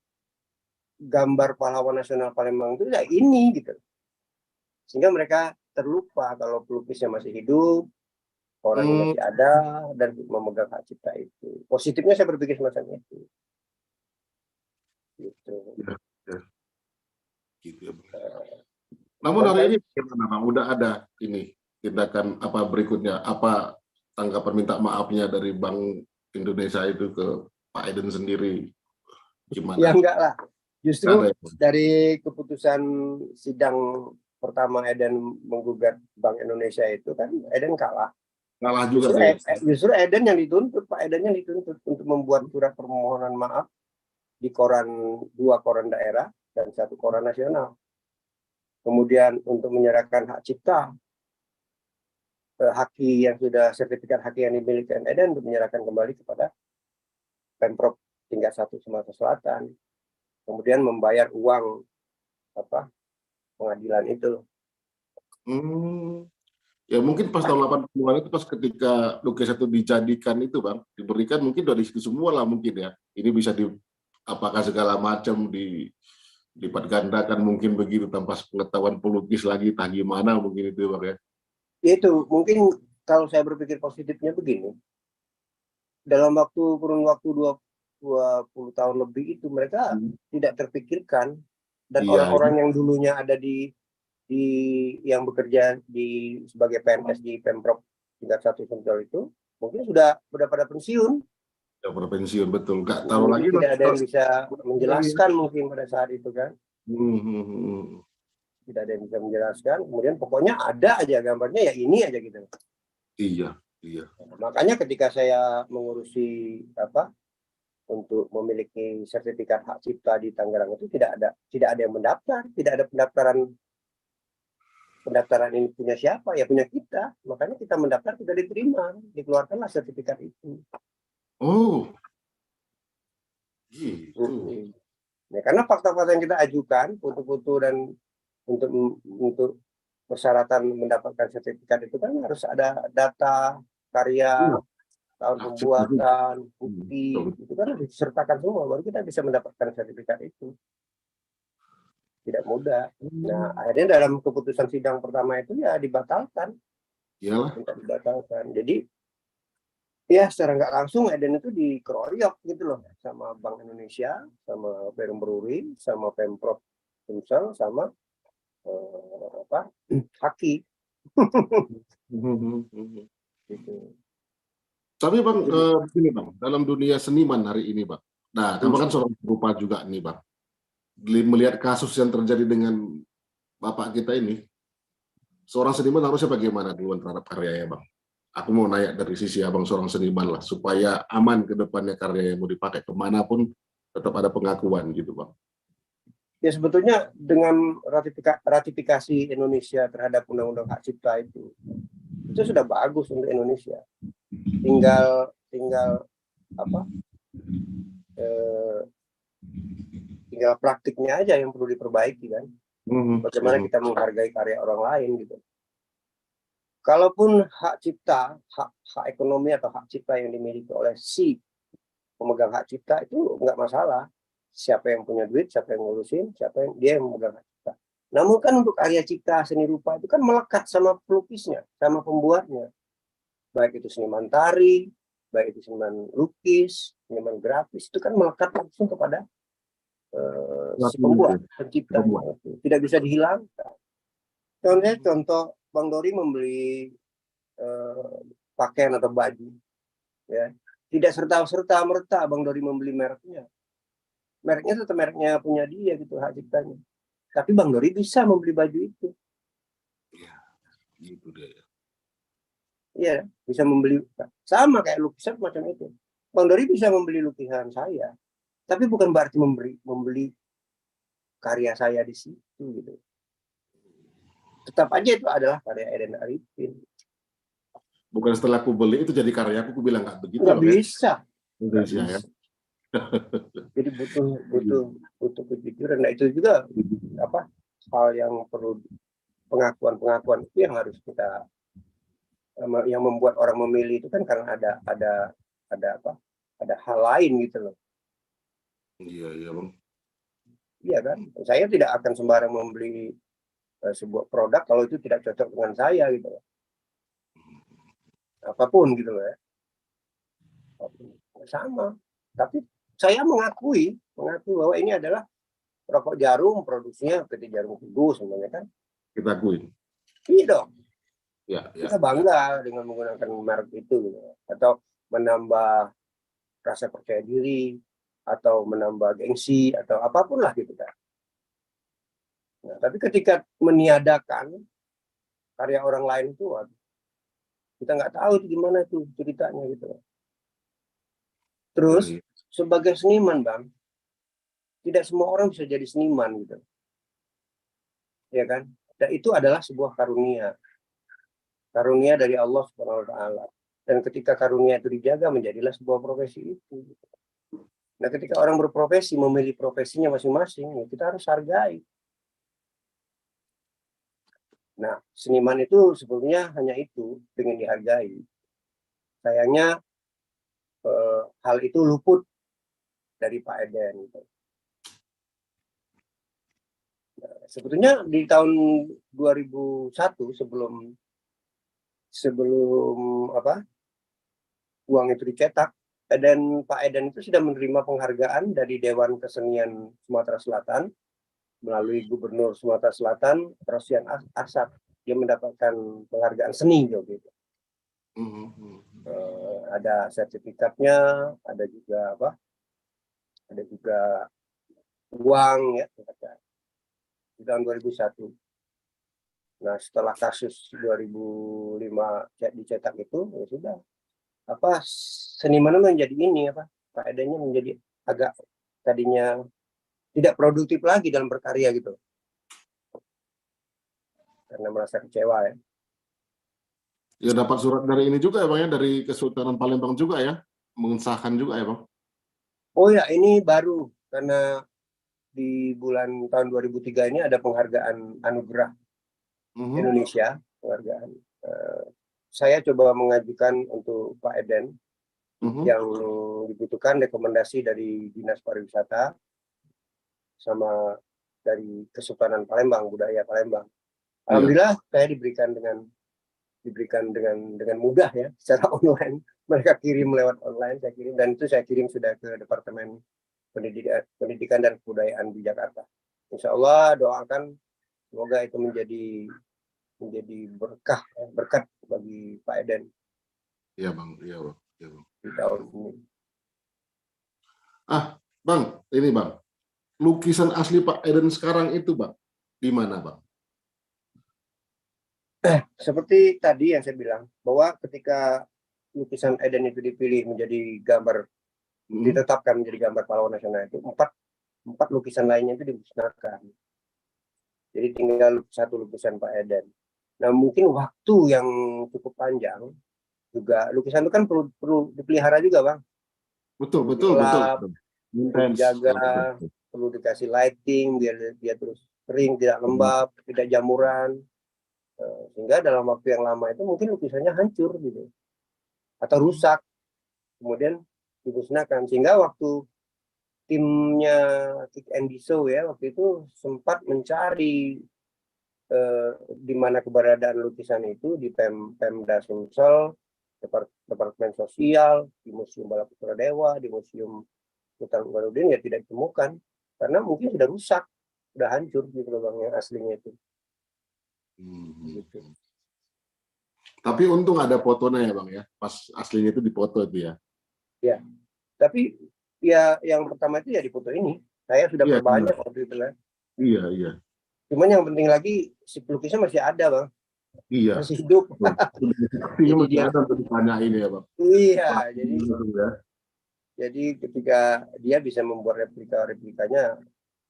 Speaker 2: gambar pahlawan nasional Palembang itu ya ini gitu. Sehingga mereka terlupa kalau pelukisnya masih hidup, orangnya masih ada, dan memegang hak cipta itu. Positifnya saya berpikir semacam itu. Gitu.
Speaker 1: Gitu ya. Namun hari ini bagaimana Bang? Udah ada ini tindakan apa berikutnya? Apa tanggapan minta maafnya dari Bank Indonesia itu ke Pak Eden sendiri? Gimana?
Speaker 2: Ya enggak lah. Justru dari keputusan sidang pertama Eden menggugat Bank Indonesia itu kan Eden kalah.
Speaker 1: Kalah juga
Speaker 2: justru Eden yang dituntut, Pak Eden yang dituntut untuk membuat surat permohonan maaf di 2 koran daerah dan satu koran nasional. Kemudian untuk menyerahkan hak cipta, haki yang sudah sertifikat haki yang dimiliki Eden untuk menyerahkan kembali kepada Pemprov tingkat 1 Sumatera Selatan. Kemudian membayar uang pengadilan itu.
Speaker 1: Ya mungkin pas tahun 80-an itu pas ketika Lukis itu dijadikan itu Bang, diberikan mungkin dari situ semua lah mungkin ya. Ini bisa apakah segala macam dilipat gandakan mungkin begitu tanpa pengetahuan pelukis lagi, entah gimana mungkin itu Bang ya.
Speaker 2: Itu mungkin kalau saya berpikir positifnya begini, dalam kurun waktu 20 tahun lebih itu mereka tidak terpikirkan, dan orang-orang yang dulunya ada yang bekerja sebagai PNS di Pemprov tingkat 1 Sumsel itu mungkin sudah pada pensiun.
Speaker 1: Sudah pada pensiun, betul. Nggak tahu lagi.
Speaker 2: Tidak ada yang bisa menjelaskan mungkin pada saat itu kan. Tidak ada yang bisa menjelaskan. Kemudian pokoknya ada aja gambarnya, ya ini aja gitu.
Speaker 1: Iya.
Speaker 2: Makanya ketika saya mengurusi untuk memiliki sertifikat hak cipta di Tangerang itu tidak ada yang mendaftar, tidak ada pendaftaran ini punya siapa, ya punya kita. Makanya kita mendaftar, kita diterima, dikeluarkanlah sertifikat itu.
Speaker 1: Oh, gitu.
Speaker 2: Ya, karena fakta-fakta yang kita ajukan, foto-foto dan untuk persyaratan mendapatkan sertifikat itu kan harus ada data, karya, tahun pembuatan, bukti, itu kan harus disertakan semua, baru kita bisa mendapatkan sertifikat itu. Tidak mudah. Nah, akhirnya dalam keputusan sidang pertama itu ya dibatalkan.
Speaker 1: Iyalah.
Speaker 2: Dibatalkan. Jadi ya secara nggak langsung Eden itu dikeroyok gitu loh, sama Bank Indonesia, sama Perum Beruri, sama Pemprov Sumsel, sama Haki. Gitu.
Speaker 1: Tapi Bang, begini Bang, dalam dunia seniman hari ini Bang, nah kamu kan seorang perupa juga nih Bang, melihat kasus yang terjadi dengan Bapak kita ini, seorang seniman harusnya bagaimana duluan terhadap karyanya Bang? Aku mau nanya dari sisi Abang seorang seniman lah, supaya aman ke depannya karya yang mau dipakai kemanapun, tetap ada pengakuan gitu Bang.
Speaker 2: Ya sebetulnya dengan ratifikasi Indonesia terhadap Undang-Undang Hak Cipta itu sudah bagus untuk Indonesia. Tinggal praktiknya aja yang perlu diperbaiki kan. Bagaimana kita menghargai karya orang lain gitu. Kalaupun hak cipta, hak ekonomi atau hak cipta yang dimiliki oleh si pemegang hak cipta itu nggak masalah. Siapa yang punya duit, siapa yang ngurusin, dia yang memegang hak cipta. Namun kan untuk karya cipta seni rupa itu kan melekat sama pelukisnya, sama pembuatnya. Baik itu seniman tari, baik itu seniman lukis, seniman grafis, itu kan melekat langsung kepada si pembuat, pencipta. Tidak bisa dihilangkan. Contoh Bang Dori membeli pakaian atau baju, ya tidak serta-merta Bang Dori membeli mereknya tetap mereknya punya dia gitu, hak ciptanya. Tapi Bang Dori bisa membeli baju itu.
Speaker 1: Ya, gitu deh.
Speaker 2: Iya, bisa membeli, sama kayak lukisan macam itu. Bang Dori bisa membeli lukisan saya, tapi bukan berarti membeli karya saya di situ gitu. Tetap aja itu adalah karya Eden Arifin.
Speaker 1: Bukan setelah aku beli itu jadi karya aku bilang nggak begitu.
Speaker 2: Nggak bisa.
Speaker 1: Nggak bisa. Ya.
Speaker 2: Jadi butuh kejujuran. Nah itu juga hal yang perlu, pengakuan itu yang harus kita, yang membuat orang memilih itu kan karena ada hal lain gitu loh.
Speaker 1: Iya Bang.
Speaker 2: Iya kan, saya tidak akan sembarang membeli sebuah produk kalau itu tidak cocok dengan saya gitu loh. Apapun gitu loh ya. Sama. Tapi saya mengakui bahwa ini adalah rokok Jarum, produksinya PT Jarum Kudu semuanya kan.
Speaker 1: Kita akui.
Speaker 2: Iya dong.
Speaker 1: Ya.
Speaker 2: Kita bangga dengan menggunakan merek itu gitu. Atau menambah rasa percaya diri, atau menambah gengsi, atau apapun lah gitu kan. Nah, tapi ketika meniadakan karya orang lain itu, kita nggak tahu itu gimana tuh ceritanya gitu. Terus sebagai seniman Bang, Tidak semua orang bisa jadi seniman gitu. Ya kan? Dan itu adalah sebuah karunia. Karunia dari Allah Subhanahu wa taala. Dan ketika karunia itu dijaga menjadilah sebuah profesi itu. Nah, ketika orang berprofesi memilih profesinya masing-masing, ya kita harus hargai. Nah, seniman itu sebetulnya hanya itu, ingin dihargai. Sayangnya hal itu luput dari Pak Eden. Nah, sebetulnya di tahun 2001 sebelum apa uang itu dicetak, Pak Eden itu sudah menerima penghargaan dari Dewan Kesenian Sumatera Selatan melalui Gubernur Sumatera Selatan, Rosian Arsad. Dia mendapatkan penghargaan seni gitu. Ada sertifikatnya, ada juga apa? Ada juga uang ya di tahun 2001. Nah, setelah kasus 2005 dicetak itu, ya sudah. Apa seniman menjadi ini apa? Pak Edennya menjadi agak tadinya tidak produktif lagi dalam berkarya gitu. Karena merasa kecewa ya.
Speaker 1: Ya dapat surat dari ini juga ya Bang ya, dari Kesultanan Palembang juga ya, mengesahkan juga ya Bang.
Speaker 2: Oh ya, ini baru karena di bulan tahun 2003 ini ada penghargaan Anugerah Indonesia, penghargaan. Saya coba mengajukan untuk Pak Eden yang dibutuhkan rekomendasi dari Dinas Pariwisata sama dari Kesultanan Palembang, Budaya Palembang. Alhamdulillah saya diberikan dengan mudah ya secara online. Mereka kirim lewat online, saya kirim, dan itu saya kirim sudah ke Departemen Pendidikan dan Kebudayaan di Jakarta. Insya Allah doakan semoga itu menjadi berkat bagi Pak Eden.
Speaker 1: Iya Bang, iya Bang.
Speaker 2: Di tahun ini.
Speaker 1: Bang, ini Bang, lukisan asli Pak Eden sekarang itu Bang, di mana Bang?
Speaker 2: Seperti tadi yang saya bilang, bahwa ketika lukisan Eden itu dipilih menjadi gambar, ditetapkan menjadi gambar pahlawan nasional itu, empat lukisan lainnya itu dimusnahkan. Jadi tinggal satu lukisan Pak Eden. Nah, mungkin waktu yang cukup panjang juga, lukisan itu kan perlu dipelihara juga Bang.
Speaker 1: Betul.
Speaker 2: Dijaga, perlu dikasih lighting biar dia terus kering, tidak lembab, tidak jamuran. Sehingga dalam waktu yang lama itu mungkin lukisannya hancur gitu atau rusak, kemudian dimusnahkan. Sehingga waktu timnya Kick and Show ya waktu itu sempat mencari di mana keberadaan lukisan itu di Pemda Sumsel, Departemen Sosial, di Museum Balaputra Dewa, di Museum Sultan Ubaruddin, ya tidak ditemukan karena mungkin sudah rusak, sudah hancur gitu loh Bang, yang aslinya itu. Gitu.
Speaker 1: Tapi untung ada fotonya ya Bang ya, pas aslinya itu dipoto itu ya.
Speaker 2: Ya, tapi ya yang pertama itu ya di foto ini. Saya sudah perbanyak waktu itu kan.
Speaker 1: Iya.
Speaker 2: Cuman yang penting lagi si pelukisnya masih ada Bang.
Speaker 1: Iya.
Speaker 2: Masih hidup.
Speaker 1: Jadi masih ada untuk ditanya ini ya Bang.
Speaker 2: Iya, jadi ketika dia bisa membuat replikanya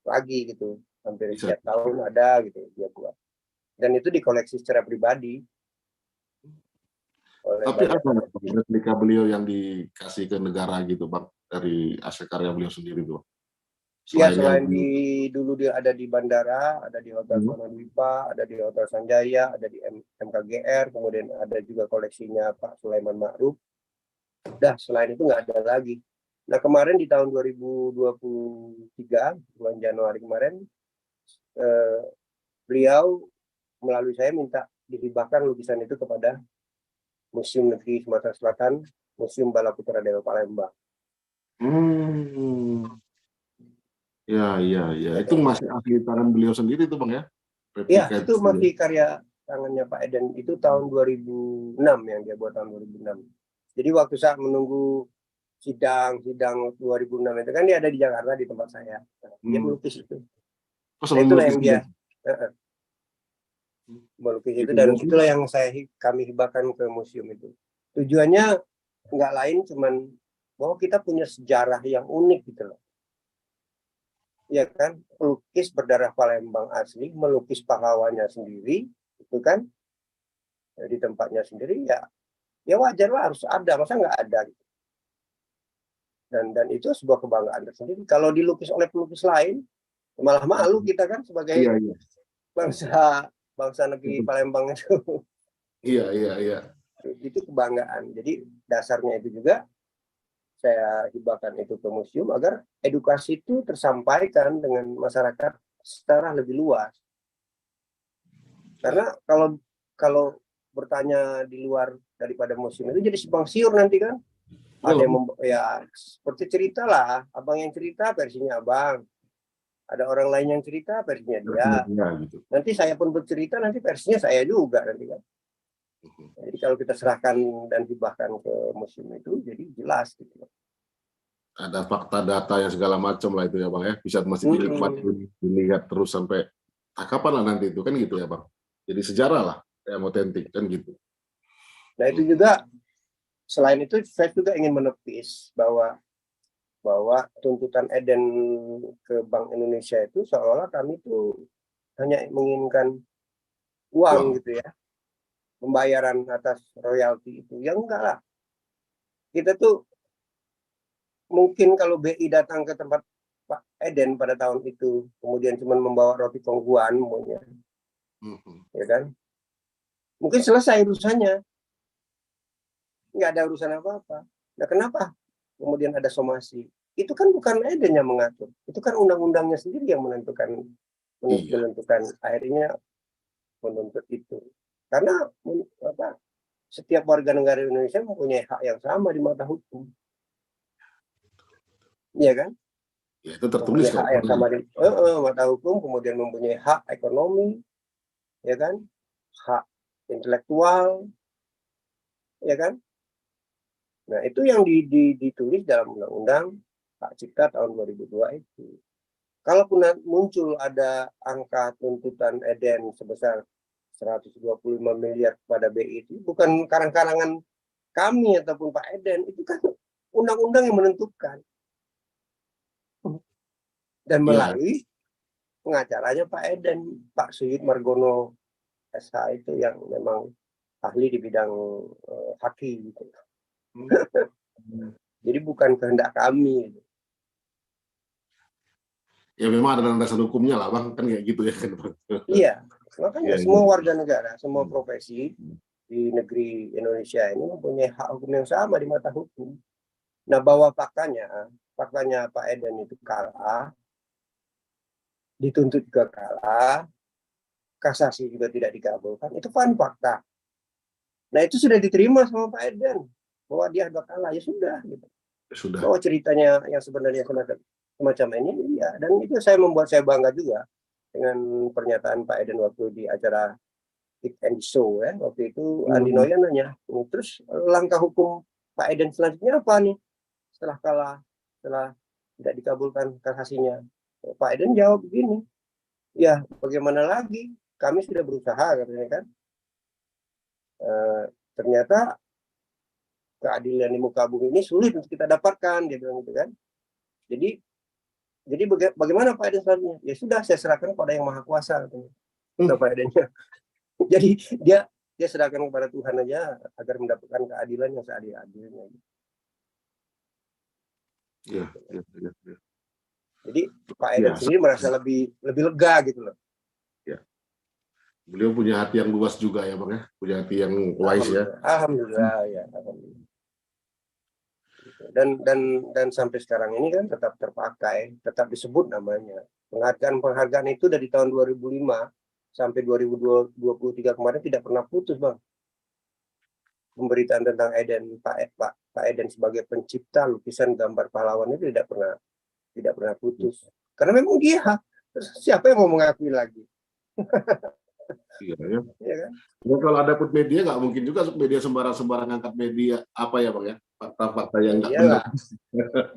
Speaker 2: lagi gitu, hampir setiap tahun ada gitu dia buat. Dan itu dikoleksi secara pribadi.
Speaker 1: Tapi ada replika beliau yang dikasih ke negara gitu Bang, dari hasil karya beliau sendiri tuh?
Speaker 2: Selain dulu dia ada di bandara, ada di Hotel Sonadwipa, ada di Hotel Sanjaya, ada di MKGR, kemudian ada juga koleksinya Pak Sulaiman Ma'ruf. Udah, selain itu nggak ada lagi. Nah, kemarin di tahun 2023, bulan Januari kemarin, beliau melalui saya minta dihibahkan lukisan itu kepada Museum Negeri Sumatera Selatan, Museum Balaputra Dewa Palembang.
Speaker 1: Iya. Itu masih asli tangan beliau sendiri tuh Bang ya?
Speaker 2: Iya, itu masih karya tangannya Pak Eden. Itu tahun 2006 yang dia buat tahun 2006. Jadi waktu saat menunggu sidang 2006 itu kan dia ada di Jakarta di tempat saya. Dia melukis itu. Nah, itulah yang dia melukis itu, dan itulah yang kami hibahkan ke museum itu. Tujuannya nggak lain cuman bahwa kita punya sejarah yang unik gitu loh. ya kan, pelukis berdarah Palembang asli, melukis pahlawannya sendiri, itu kan, di tempatnya sendiri, ya wajar lah harus ada, masa nggak ada gitu. Dan itu sebuah kebanggaan tersendiri. Kalau dilukis oleh pelukis lain, malah malu kita kan sebagai
Speaker 1: Iya, iya.
Speaker 2: bangsa negeri Palembang itu.
Speaker 1: Iya, iya, iya.
Speaker 2: Itu kebanggaan. Jadi dasarnya itu juga saya hibahkan itu ke museum agar edukasi itu tersampaikan dengan masyarakat secara lebih luas. Karena kalau bertanya di luar daripada museum itu jadi simpang siur nanti kan. Ada yang ya seperti cerita lah, abang yang cerita versinya abang, ada orang lain yang cerita versinya dia.
Speaker 1: Ya, gitu.
Speaker 2: Nanti saya pun bercerita, nanti versinya saya juga nanti kan. Jadi kalau kita serahkan dan hibahkan ke museum itu, jadi jelas gitu.
Speaker 1: Ada fakta data yang segala macam lah itu ya bang ya, bisa masih dinikmati, dilihat terus sampai kapan lah nanti itu kan gitu ya bang. Jadi sejarah lah yang otentik kan gitu.
Speaker 2: Nah itu juga selain itu saya juga ingin menepis bahwa tuntutan Eden ke Bank Indonesia itu seolah-olah kami itu hanya menginginkan uang gitu ya, pembayaran atas royalti itu. Ya enggak lah. Kita tuh mungkin kalau BI datang ke tempat Pak Eden pada tahun itu, kemudian cuma membawa roti tongguan, ya kan? Mungkin selesai urusannya, nggak ada urusan apa-apa. Nah kenapa kemudian ada somasi? Itu kan bukan Eden yang mengatur, itu kan undang-undangnya sendiri yang menentukan akhirnya menuntut itu. Karena setiap warga negara Indonesia mempunyai hak yang sama di mata hukum. Iya kan?
Speaker 1: Ya, itu tertulis
Speaker 2: hak yang sama di mata hukum, kemudian mempunyai hak ekonomi, ya kan? Hak intelektual, ya kan? Nah, itu yang ditulis dalam Undang-Undang Hak Cipta tahun 2002 itu. Kalaupun muncul ada angka tuntutan Eden sebesar 125 miliar kepada BI itu bukan karang-karangan kami ataupun Pak Eden, itu kan undang-undang yang menentukan. Dan melalui pengacaranya Pak Eden, Pak Suyit Margono SH itu yang memang ahli di bidang haki gitu. Jadi bukan kehendak kami.
Speaker 1: Ya memang ada landasan hukumnya lah bang, kan kayak gitu ya kan.
Speaker 2: Iya, makanya semua warga negara, semua profesi di negeri Indonesia ini mempunyai hak hukum yang sama di mata hukum. Nah, bahwa faktanya Pak Eden itu kalah, dituntut juga kalah, kasasi juga tidak dikabulkan, itu kan fakta. Nah, itu sudah diterima sama Pak Eden bahwa dia sudah kalah, ya sudah gitu.
Speaker 1: Sudah.
Speaker 2: Bahwa ceritanya yang sebenarnya semacam ini, iya. Dan itu membuat saya bangga juga dengan pernyataan Pak Eden waktu di acara Hit and Show ya. Waktu itu Andi Noyan nanya, terus langkah hukum Pak Eden selanjutnya apa nih? Setelah kalah, setelah tidak dikabulkan kasasinya. Pak Eden jawab begini, ya bagaimana lagi? Kami sudah berusaha katanya kan. Ternyata keadilan di muka bumi ini sulit untuk kita dapatkan, dia bilang gitu kan. Jadi bagaimana Pak Eden selanjutnya? Ya sudah, saya serahkan kepada yang maha kuasa katanya. Pak Edennya. Jadi dia serahkan kepada Tuhan aja agar mendapatkan keadilan yang seadil-adilnya.
Speaker 1: Ya.
Speaker 2: Jadi Pak Eden sendiri merasa lebih lega gitu loh. Ya.
Speaker 1: Beliau punya hati yang luas juga ya bang ya, punya hati yang wise ya.
Speaker 2: Alhamdulillah ya. Alhamdulillah. Dan sampai sekarang ini kan tetap terpakai, tetap disebut namanya. Penghargaan itu dari tahun 2005 sampai 2023 kemarin tidak pernah putus bang. Pemberitaan tentang Eden, Pak Eden sebagai pencipta lukisan gambar pahlawan itu tidak pernah putus. Karena memang dia, siapa yang mau mengakui lagi?
Speaker 1: Iya ya. Ya kan? Ya, kalau ada put media nggak mungkin juga media sembarang angkat media apa ya bang ya, fakta-fakta yang nggak benar,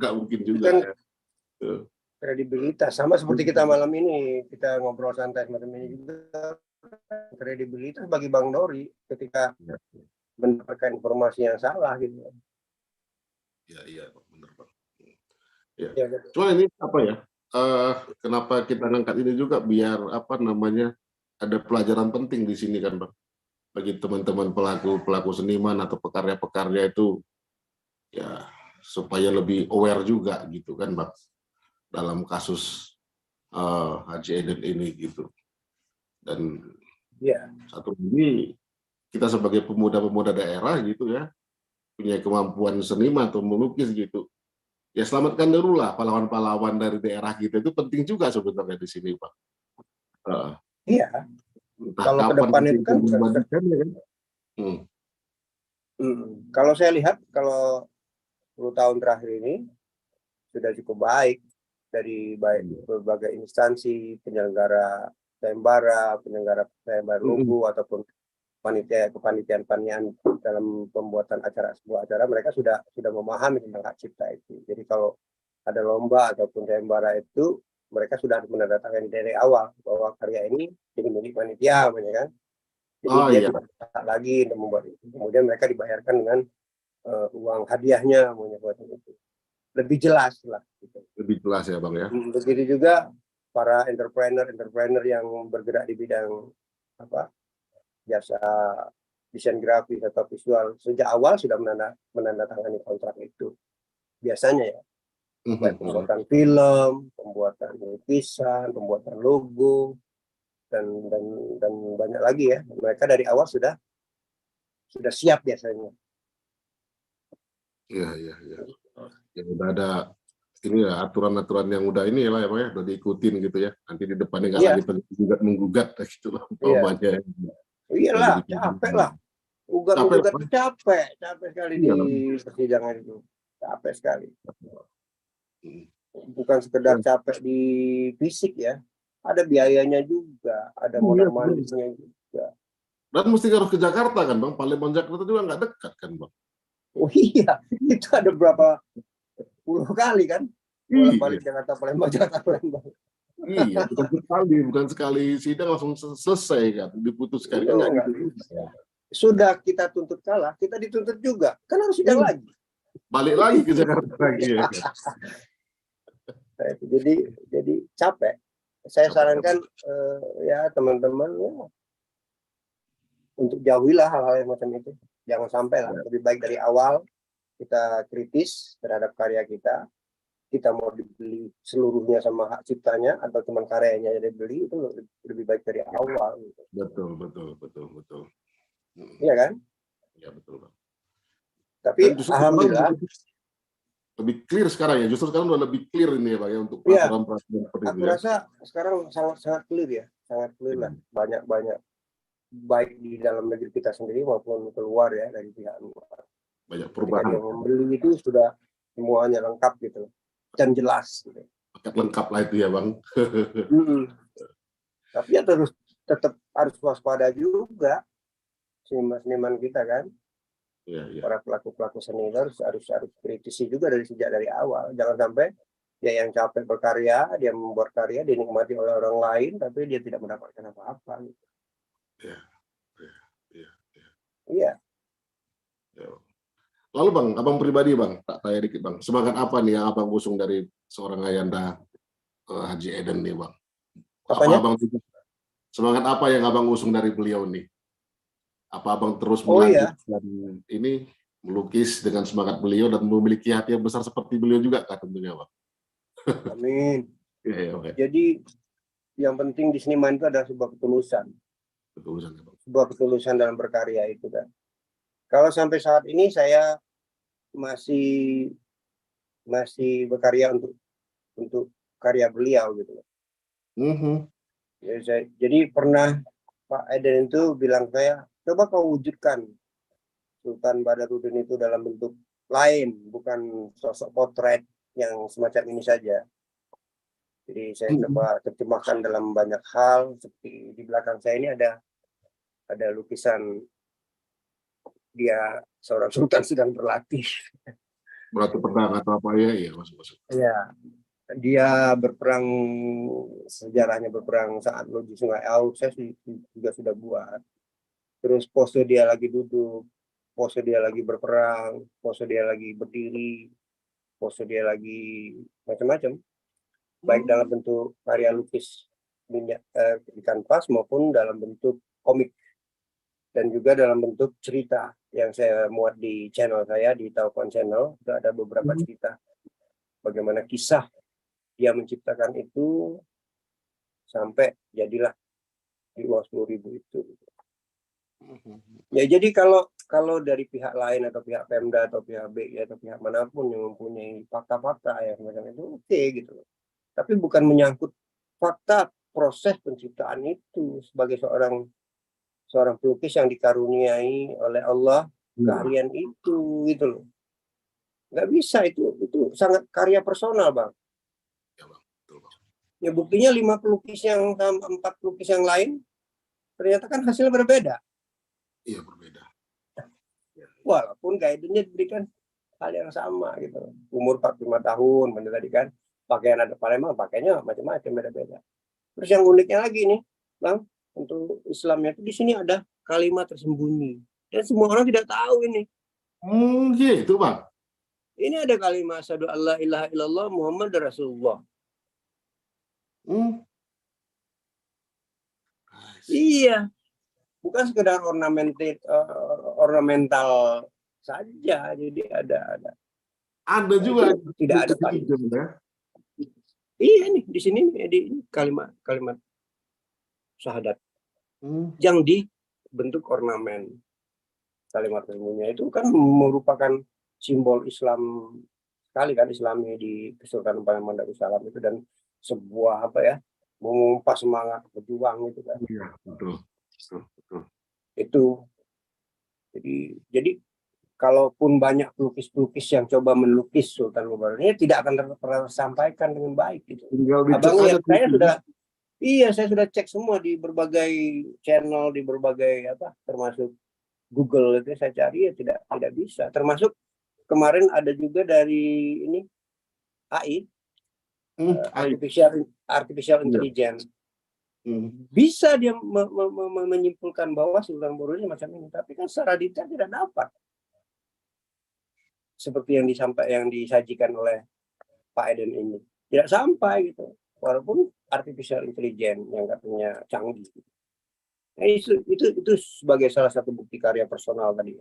Speaker 1: nggak mungkin juga. Kan, ya.
Speaker 2: Kredibilitas sama seperti kita malam ini, kita ngobrol santai semacam ini juga, kredibilitas bagi Bang Dori ketika mendapatkan informasi yang salah gitu.
Speaker 1: Iya benar bang. Ya. Cuma ini apa ya? kenapa kita ngangkat ini juga biar apa namanya ada pelajaran penting di sini kan Bang, bagi teman-teman pelaku seniman atau pekarya-pekarya itu ya supaya lebih aware juga gitu kan Bang dalam kasus Haji Eden ini gitu. Dan
Speaker 2: Ya,
Speaker 1: satu lagi kita sebagai pemuda-pemuda daerah gitu ya punya kemampuan seniman atau melukis gitu. Ya selamatkan dulu lah pahlawan-pahlawan dari daerah kita itu penting juga sebenarnya di sini Pak.
Speaker 2: iya.
Speaker 1: Entah
Speaker 2: Kalau ke
Speaker 1: kapan
Speaker 2: depan
Speaker 1: kita
Speaker 2: itu kan
Speaker 1: membagikan ya kan.
Speaker 2: kalau saya lihat kalau 10 tahun terakhir ini sudah cukup baik dari berbagai instansi penyelenggara penyelenggara logo ataupun kepanitiaan dalam pembuatan sebuah acara, mereka sudah memahami tentang hak cipta itu. Jadi kalau ada lomba ataupun sayembara itu, mereka sudah menandatangani dari awal bahwa karya ini jadi milik panitia, kan? Jadi dia
Speaker 1: Iya,
Speaker 2: tidak hak lagi untuk membuat itu. Kemudian mereka dibayarkan dengan uang hadiahnya, buat itu. Lebih jelas lah. Gitu.
Speaker 1: lebih jelas ya Bang ya.
Speaker 2: Begitu juga para entrepreneur yang bergerak di bidang jasa desain grafis atau visual sejak awal sudah menandatangani kontrak itu biasanya ya, baik pembuatan film, pembuatan lukisan, pembuatan logo dan banyak lagi ya, mereka dari awal sudah siap biasanya.
Speaker 1: Iya. Ya udah ada ini ya aturan-aturan yang udah ini lah ya Pak ya, udah diikutin gitu ya. Nanti di depannya nggak lagi menggugat gitu loh umpamanya.
Speaker 2: Iyalah, capek lah. Ugat-ugat itu capek sekali di persidangan itu. Capek sekali. Bukan sekedar capek di fisik ya. Ada biayanya juga, ada mondar-mandirnya juga.
Speaker 1: Dan mesti harus ke Jakarta kan Bang, Palembang Jakarta juga nggak dekat kan Bang.
Speaker 2: Oh iya, itu ada berapa puluh kali kan? Bolak-balik Jakarta Palembang.
Speaker 1: Iya, bukan sekali sidang langsung selesai kan, diputuskan kan nggak gitu.
Speaker 2: Sudah kita tuntut kalah, kita dituntut juga, kan harus sidang lagi.
Speaker 1: Balik lagi ke Jakarta lagi ya.
Speaker 2: Jadi capek. Saya sarankan ya teman-teman ya, untuk jauhilah hal-hal yang macam itu. Jangan sampai lah. Lebih baik dari awal kita kritis terhadap karya kita. Kita mau dibeli seluruhnya sama hak ciptanya atau cuma karyanya yang dibeli, itu lebih baik dari awal.
Speaker 1: Betul.
Speaker 2: Iya kan?
Speaker 1: Iya betul Bang.
Speaker 2: Tapi alhamdulillah
Speaker 1: lebih clear sekarang ya. Justru sekarang udah lebih clear ini ya Pak ya untuk peraturan-peraturan seperti itu.
Speaker 2: Aku rasa sekarang sangat clear ya, sangat clear lah. Banyak baik di dalam negeri kita sendiri maupun keluar ya dari pihak luar.
Speaker 1: Banyak perubahan.
Speaker 2: Ketika dia membeli itu sudah semuanya lengkap gitu dan jelas. Gitu.
Speaker 1: Paket lengkap lah itu ya Bang.
Speaker 2: Tapi ya tetap harus waspada juga seniman kita kan.
Speaker 1: Iya.
Speaker 2: Para pelaku seni harus kritisi juga dari awal. Jangan sampai dia yang capek berkarya, dia membuat karya dinikmati oleh orang lain, tapi dia tidak mendapatkan apa-apa. Gitu. Iya.
Speaker 1: Lalu Bang, Abang pribadi Bang, tak tanya dikit Bang, semangat apa nih yang Abang usung dari seorang Ayanda Haji Eden nih Bang? Semangat apa yang Abang usung dari beliau nih? Apa Abang terus melanjutkan ini melukis dengan semangat beliau dan memiliki hati yang besar seperti beliau juga kah tentunya Bang?
Speaker 2: Amin. Jadi yang penting di seniman itu adalah sebuah ketulusan. Sebuah ketulusan dalam berkarya itu kan. Kalau sampai saat ini saya masih berkarya untuk karya beliau gitu. Jadi pernah Pak Eden itu bilang saya, coba kau wujudkan Sultan Badarudin itu dalam bentuk lain, bukan sosok potret yang semacam ini saja. Jadi saya coba terjemahkan dalam banyak hal. Seperti di belakang saya ini ada lukisan dia seorang sultan sedang berlatih.
Speaker 1: Berarti pedang atau apa ya? Iya, masuk.
Speaker 2: Iya. Dia berperang, sejarahnya berperang saat di Sungai Au, saya juga sudah buat. Terus pose dia lagi duduk, pose dia lagi berperang, pose dia lagi berdiri, pose dia lagi macam-macam. baik dalam bentuk karya lukis di kanvas maupun dalam bentuk komik, dan juga dalam bentuk cerita yang saya muat di channel saya di Taupan Channel. Itu ada beberapa cerita bagaimana kisah dia menciptakan itu sampai jadilah di uang 10.000 itu. Ya, jadi kalau dari pihak lain atau pihak Pemda atau pihak BI atau pihak manapun yang mempunyai fakta-fakta yang semacam itu, oke gitu. Tapi bukan menyangkut fakta proses penciptaan itu sebagai seorang pelukis yang dikaruniai oleh Allah keahlian itu gitu loh. Nggak bisa, itu sangat karya personal, Bang. Ya buktinya 5 pelukis yang 4 pelukis yang lain ternyata kan hasilnya berbeda.
Speaker 1: Iya, berbeda.
Speaker 2: Walaupun guidance-nya diberikan hal yang sama gitu. Umur 45 tahun, benar tadi kan. Pakaian ada Palembang, pakainya macam-macam, beda-beda. Terus yang uniknya lagi nih, Bang, untuk Islamnya itu di sini ada kalimat tersembunyi. Dan semua orang tidak tahu ini.
Speaker 1: Gitu, Bang.
Speaker 2: Ini ada kalimat asyhadu alla ilaha illallah Muhammad Rasulullah. Iya. Bukan sekedar ornamental saja, jadi ada
Speaker 1: juga
Speaker 2: tidak ada Pak. Iya nih di sini di kalimat syahadat yang dibentuk ornamen. Kalimat tersembunyi itu kan merupakan simbol Islam sekali kan, Islami di Kesultanan Palembang Darussalam itu, dan sebuah mengumpas semangat berjuang gitu kan.
Speaker 1: Iya, betul.
Speaker 2: Itu jadi kalaupun banyak pelukis-pelukis yang coba melukis Sultan Mubarak ini tidak akan tersampaikan dengan baik gitu. Abang lihat, saya sudah cek semua di berbagai channel, di berbagai termasuk Google itu saya cari, ya tidak bisa. Termasuk kemarin ada juga dari ini AI, artificial intelligence. Bisa dia menyimpulkan bahwa Sultan Borosnya macam ini, tapi kan secara detail tidak dapat seperti yang disajikan oleh Pak Eden ini, tidak sampai gitu, walaupun artificial intelligence yang katanya canggih. Nah, itu sebagai salah satu bukti karya personal tadi.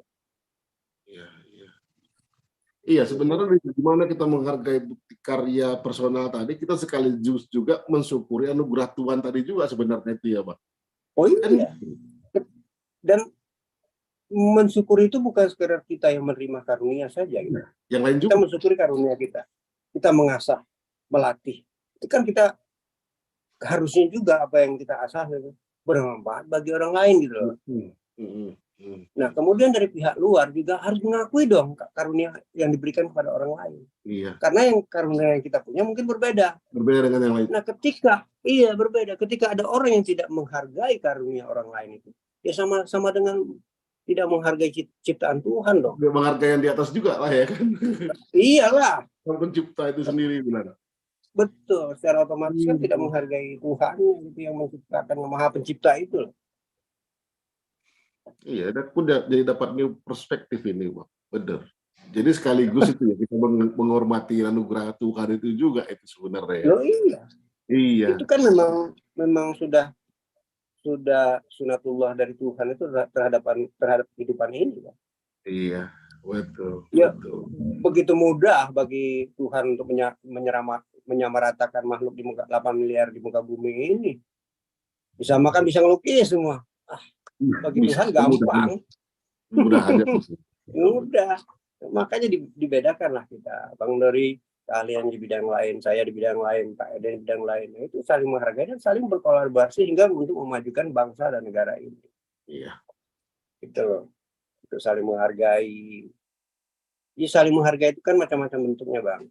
Speaker 1: Iya, sebenarnya gimana kita menghargai bukti karya personal tadi, kita sekaligus juga mensyukuri anugerah Tuhan tadi juga sebenarnya itu ya, Pak.
Speaker 2: Oh iya. Dan mensyukuri itu bukan sekedar kita yang menerima karunia saja. Gitu.
Speaker 1: Yang lain juga.
Speaker 2: Kita mensyukuri karunia kita. Kita mengasah, melatih. Itu kan kita harusnya juga apa yang kita asah itu bermanfaat bagi orang lain gitu loh. Nah, kemudian dari pihak luar juga harus mengakui dong karunia yang diberikan kepada orang lain.
Speaker 1: Iya.
Speaker 2: Karena yang karunia yang kita punya mungkin berbeda.
Speaker 1: Berbeda dengan yang lain.
Speaker 2: Nah, berbeda. Ketika ada orang yang tidak menghargai karunia orang lain itu, ya sama dengan tidak menghargai ciptaan Tuhan dong.
Speaker 1: Menghargai yang di atas juga lah ya kan.
Speaker 2: Iyalah.
Speaker 1: Yang pencipta itu sendiri benar.
Speaker 2: Betul, secara otomatis kan tidak menghargai Tuhan itu yang menciptakan, yang Maha Pencipta itu.
Speaker 1: Iya, dan udah jadi dapat new perspektif ini, Pak. Benar. Jadi sekaligus itu ya kita menghormati anugerah Tuhan itu juga itu sebenarnya.
Speaker 2: Oh iya.
Speaker 1: Iya.
Speaker 2: Itu kan memang sudah sunatullah dari Tuhan itu terhadap kehidupan ini. Pak.
Speaker 1: Iya, betul.
Speaker 2: Ya,
Speaker 1: betul.
Speaker 2: Begitu mudah bagi Tuhan untuk menyamaratakan makhluk di muka 8 miliar di muka bumi ini. Bisa makan, bisa ngelukis semua. Bagi Tuhan gampang.
Speaker 1: Mudah aja.
Speaker 2: Mudah. Makanya dibedakan lah kita. Bang dari keahlian di bidang lain, saya di bidang lain, Pak Eden di bidang lain. Itu saling menghargai dan saling berkolaborasi hingga untuk memajukan bangsa dan negara ini.
Speaker 1: Iya.
Speaker 2: Itu saling menghargai. Jadi saling menghargai itu kan macam-macam bentuknya, Bang.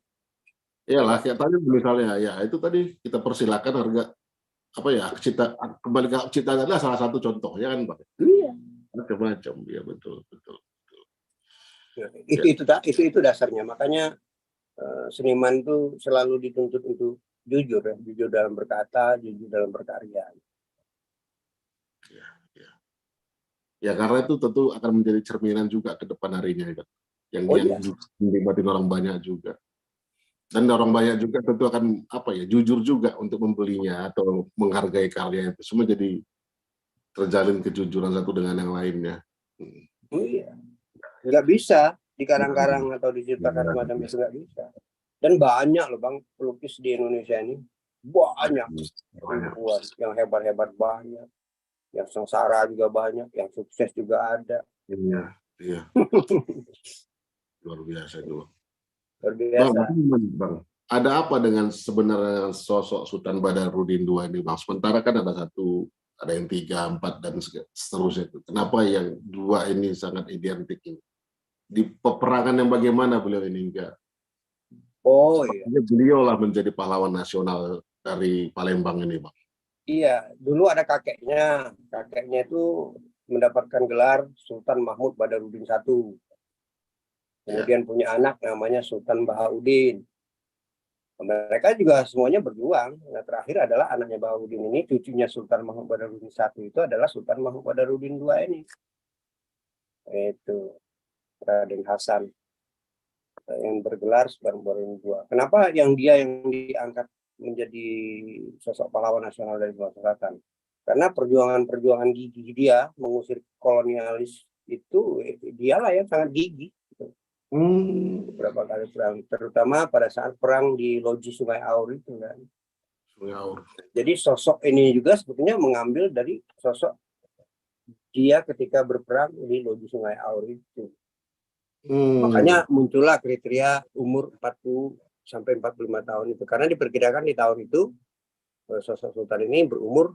Speaker 1: Iyalah, kayak tadi misalnya ya itu tadi kita persilakan harga kembali ke cita adalah salah satu contohnya kan, Pak.
Speaker 2: Iya.
Speaker 1: Macam-macam, ya betul.
Speaker 2: Itu dasarnya. Makanya seniman itu selalu dituntut untuk jujur dalam berkata, jujur dalam berkarya.
Speaker 1: Ya karena itu tentu akan menjadi cerminan juga ke depan harinya kan. Yang dinikmati orang banyak juga. Dan orang banyak juga tentu akan apa ya, jujur juga untuk membelinya atau menghargai karya itu. Semua jadi terjalin kejujuran satu dengan yang lainnya.
Speaker 2: Oh iya, nggak bisa dikarang-karang atau diciptakan semacam itu, nggak bisa. Dan banyak loh Bang pelukis di Indonesia ini, banyak ribuan, yang hebat-hebat banyak, yang sengsara juga banyak, yang sukses juga ada.
Speaker 1: Iya, iya. Luar biasa itu.
Speaker 2: Luar biasa.
Speaker 1: Bang, ada apa dengan sebenarnya sosok Sultan Badarudin II ini, Bang? Sementara kan ada satu, ada yang 3, 4 dan seterusnya itu. Kenapa yang 2 ini sangat identik ini? Di peperangan yang bagaimana beliau ini enggak?
Speaker 2: Oh iya.
Speaker 1: Beliau lah menjadi pahlawan nasional dari Palembang ini, Bang.
Speaker 2: Iya, dulu ada kakeknya. Kakeknya itu mendapatkan gelar Sultan Mahmud Badarudin I. Kemudian punya anak namanya Sultan Bahaudin. Mereka juga semuanya berjuang. Nah, terakhir adalah anaknya Bahaudin ini, cucunya Sultan Mahmud Badarudin I itu adalah Sultan Mahmud Badarudin II ini. Itu Raden Hasan yang bergelar Sultan Badarudin II. Kenapa yang diangkat menjadi sosok pahlawan nasional dari Sulawesi Selatan? Karena perjuangan-perjuangan gigih dia mengusir kolonialis itu, dialah yang sangat gigih. Beberapa kali perang, terutama pada saat perang di Loji Sungai Aur itu kan. Jadi sosok ini juga sebetulnya mengambil dari sosok dia ketika berperang di Loji Sungai Aur itu. Makanya muncullah kriteria umur 40 sampai 45 tahun itu, karena diperkirakan di tahun itu sosok Sultan ini berumur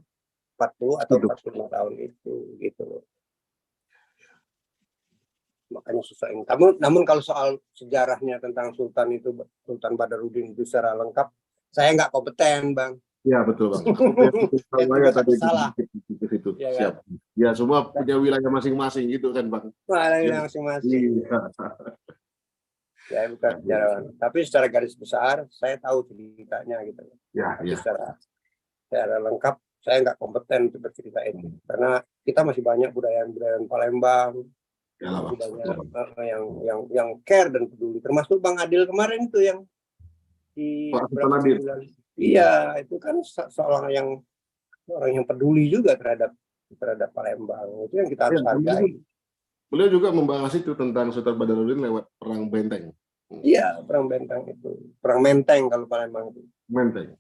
Speaker 2: 40 atau 45 tahun itu gitu loh. Makanya susah ini. Namun kalau soal sejarahnya tentang Sultan itu, Sultan Badarudin itu secara lengkap, saya nggak kompeten, Bang.
Speaker 1: Ya betul, Bang.
Speaker 2: Saya tadi salah.
Speaker 1: Ya, siap. Kan? Ya semua punya wilayah masing-masing gitu kan, Bang.
Speaker 2: Wilayah masing-masing. Saya bukan sejarawan, tapi secara garis besar saya tahu ceritanya gitu.
Speaker 1: Ya,
Speaker 2: tapi secara lengkap saya nggak kompeten untuk bercerita itu, karena kita masih banyak budaya-budaya Palembang. Masih banyak yang care dan peduli, termasuk Bang Adil kemarin itu yang di bulan. Iya, itu kan orang yang peduli juga terhadap Palembang. Itu yang kita harus hargai.
Speaker 1: Beliau juga membahas itu tentang Sultan Badarudin lewat perang Benteng.
Speaker 2: Iya, perang Benteng itu. Perang Menteng kalau Palembang itu.
Speaker 1: Menteng.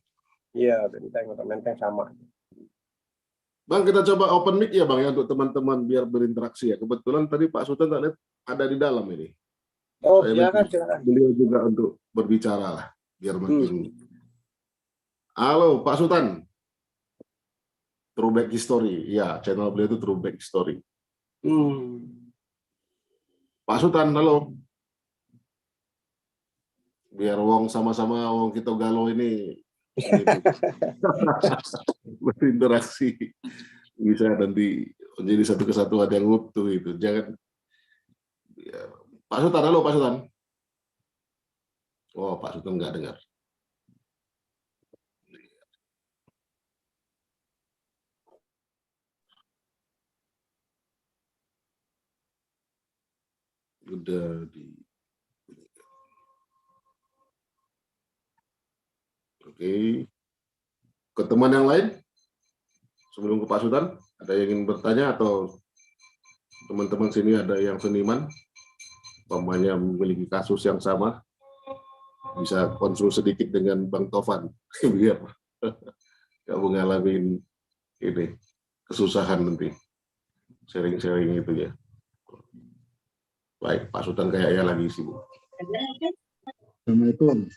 Speaker 2: Iya, Benteng atau Menteng sama.
Speaker 1: Bang, kita coba open mic ya Bang ya untuk teman-teman biar berinteraksi ya. Kebetulan tadi Pak Sultan tak lihat ada di dalam ini.
Speaker 2: Oh, silakan.
Speaker 1: Beliau juga untuk berbicara lah biar makin. Halo Pak Sultan. Throwback History. Ya, channel beliau itu Throwback History. Pak Sultan, halo. Biar wong sama-sama wong kita galau ini berinteraksi, bisa nanti menjadi satu kesatuan yang utuh itu. Jangan ya. Pak Sultan, halo Pak Sultan. Oh, Pak Sultan nggak dengar. Udah di. Oke. Ke teman yang lain? Sebelum ke Pak Sultan, ada yang ingin bertanya atau teman-teman sini ada yang seniman, umpamanya memiliki kasus yang sama, bisa konsul sedikit dengan Bang Tovan, biar nggak mengalami ini kesusahan nanti sharing-sharing itu ya. Baik, Pak Sultan kayaknya lagi sibuk.
Speaker 3: Assalamualaikum.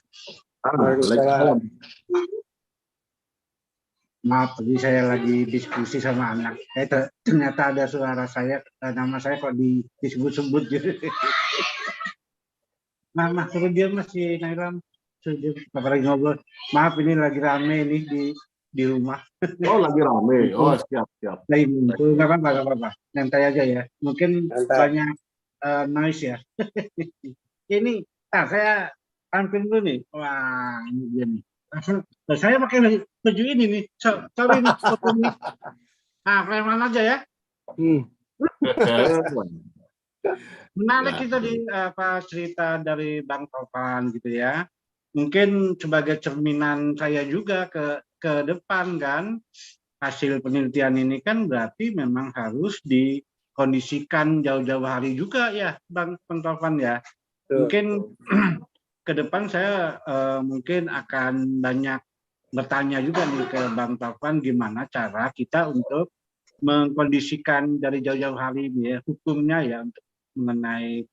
Speaker 2: Waalaikumsalam.
Speaker 3: Maaf, tadi saya lagi diskusi sama anak. Ternyata ada suara saya, nama saya kok disebut-sebut gitu. Mama, suruh dia masih Nailam, suruh lagi ngobrol. Maaf, ini lagi rame ini di rumah.
Speaker 1: Oh, lagi rame. Oh, siap.
Speaker 3: Lagi ngumpul, nggak apa-apa. Santai aja ya. Mungkin banyak noise ya. Ini, saya tampil dulu nih. Wah, ini dia nih. Saya pakai baju ini nih, sorry nih fotonya. Nah, preman aja ya. Menarik kita di cerita dari Bang Tovan gitu ya. mungkin sebagai cerminan saya juga ke depan kan, hasil penelitian ini kan berarti memang harus dikondisikan jauh-jauh hari juga ya, Bang Taufan ya. Mungkin ke depan saya mungkin akan banyak bertanya juga nih ke Bang Taufan gimana cara kita untuk mengkondisikan dari jauh-jauh hari ya, hukumnya ya untuk mengenai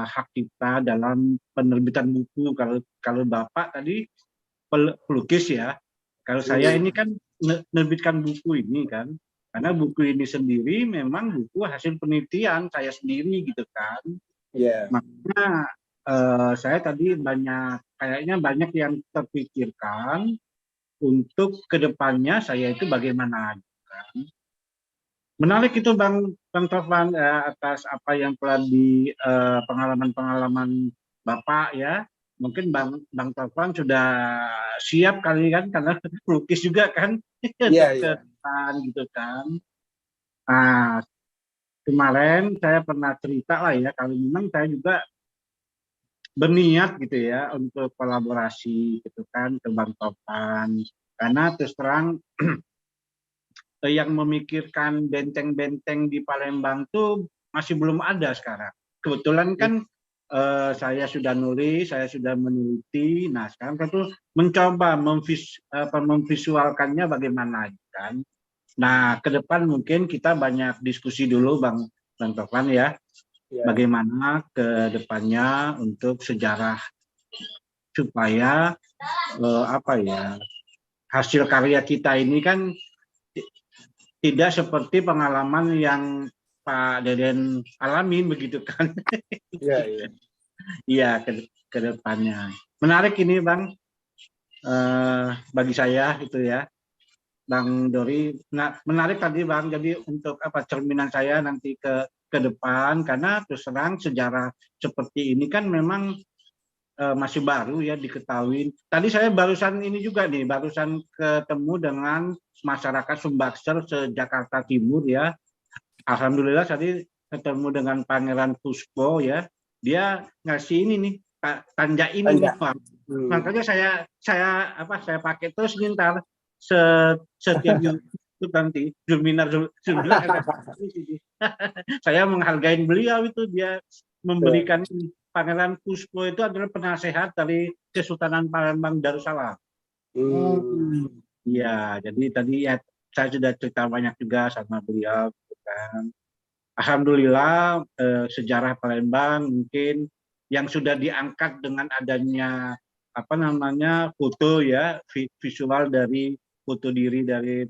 Speaker 3: hak kita dalam penerbitan buku. Kalau Bapak tadi pelukis ya, kalau saya ini kan menerbitkan buku ini kan, karena buku ini sendiri memang buku hasil penelitian saya sendiri gitu kan.
Speaker 2: Yeah.
Speaker 3: Makanya saya tadi kayaknya banyak yang terpikirkan untuk kedepannya saya itu bagaimana. Kan. Menarik itu Bang Taufan atas apa yang telah di pengalaman-pengalaman Bapak ya. Mungkin Bang Taufan sudah siap kali kan karena pelukis juga kan.
Speaker 2: Iya.
Speaker 3: Gitu kan. Nah, kemarin saya pernah cerita lah ya, kalau memang saya juga berniat gitu ya untuk kolaborasi gitu kan ke Bang Taufan. Karena terus terang yang memikirkan benteng-benteng di Palembang tuh masih belum ada sekarang. Kebetulan kan saya sudah nulis, saya sudah meneliti. Nah sekarang kan tuh mencoba memvisualkannya bagaimana kan. Nah ke depan mungkin kita banyak diskusi dulu Bang Taufan ya. Bagaimana ke depannya untuk sejarah supaya hasil karya kita ini kan tidak seperti pengalaman yang Pak Deden alamin begitu kan.
Speaker 2: Iya.
Speaker 3: Iya ke depannya. Menarik ini Bang, bagi saya itu ya. Bang Dori, nah, menarik tadi Bang, jadi untuk cerminan saya nanti ke depan, karena terus terang sejarah seperti ini kan memang masih baru ya diketahui. Tadi saya barusan ini juga nih, barusan ketemu dengan masyarakat Sumbaksel se-Jakarta Timur ya. Alhamdulillah tadi ketemu dengan Pangeran Puspo ya. Dia ngasih ini nih, tanda ini nih, Pak. Makanya saya pakai terus ntar setiap YouTube nanti Zulminar saya menghargai beliau itu, dia memberikan ini. Pangeran Puspo itu adalah penasehat dari Kesultanan Palembang Darussalam. Iya, jadi tadi ya saya sudah cerita banyak juga sama beliau. Kan. Alhamdulillah sejarah Palembang mungkin yang sudah diangkat dengan adanya foto ya, visual dari foto diri dari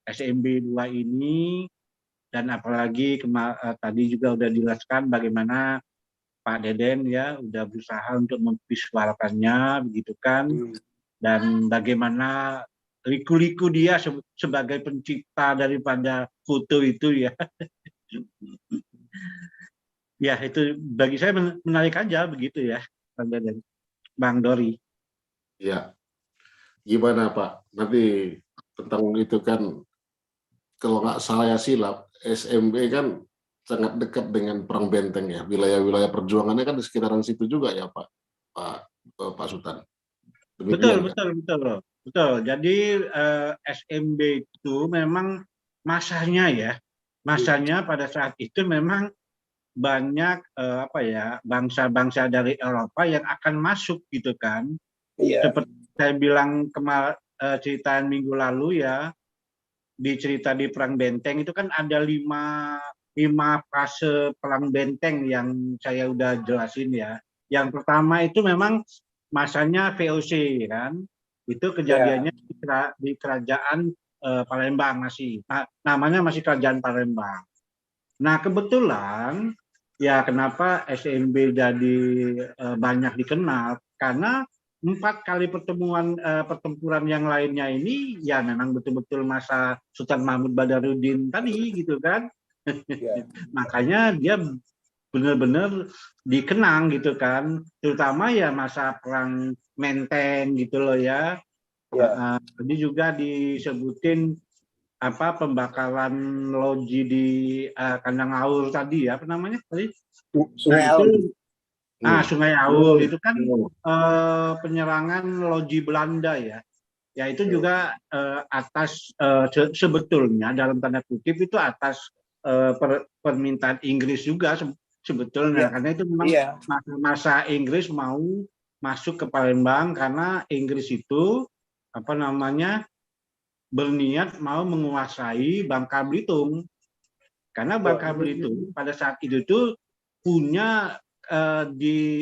Speaker 3: SMB 2 ini, dan apalagi tadi juga sudah dijelaskan bagaimana Pak Deden ya udah berusaha untuk memvisualkannya begitu kan, dan bagaimana liku-liku dia sebagai pencipta daripada foto itu ya. Ya itu bagi saya menarik aja begitu ya Pak Deden, Bang Dori.
Speaker 1: Ya, gimana Pak? Nanti tentang itu kan kalau nggak saya silap, SMB kan sangat dekat dengan Perang Benteng ya. Wilayah-wilayah perjuangannya kan di sekitaran situ juga ya Pak Sultan. Demikian,
Speaker 3: Betul. Jadi SMB itu memang masanya pada saat itu memang banyak bangsa-bangsa dari Eropa yang akan masuk gitu kan. Seperti saya bilang ceritaan minggu lalu ya, di Perang Benteng itu kan ada lima fase Perang Benteng yang saya udah jelasin ya. Yang pertama itu memang masanya VOC kan, itu kejadiannya di kerajaan Palembang masih, namanya masih kerajaan Palembang. Nah kebetulan ya kenapa SMB jadi banyak dikenal, karena 4 kali pertempuran yang lainnya ini ya memang betul-betul masa Sultan Mahmud Badarudin tadi gitu kan. Makanya dia benar-benar dikenang gitu kan, terutama ya masa perang Menteng gitu loh ya. Tadi juga disebutin pembakaran loji di Kandang Laur tadi ya, apa namanya tadi?
Speaker 2: Sungai Aun.
Speaker 3: Sungai Aur itu kan penyerangan loji Belanda ya. Ya itu juga atas sebetulnya dalam tanda kutip itu atas permintaan Inggris juga sebetulnya, karena itu memang masa Inggris mau masuk ke Palembang karena Inggris itu berniat mau menguasai Bangka Belitung, karena Bangka Belitung pada saat itu tuh punya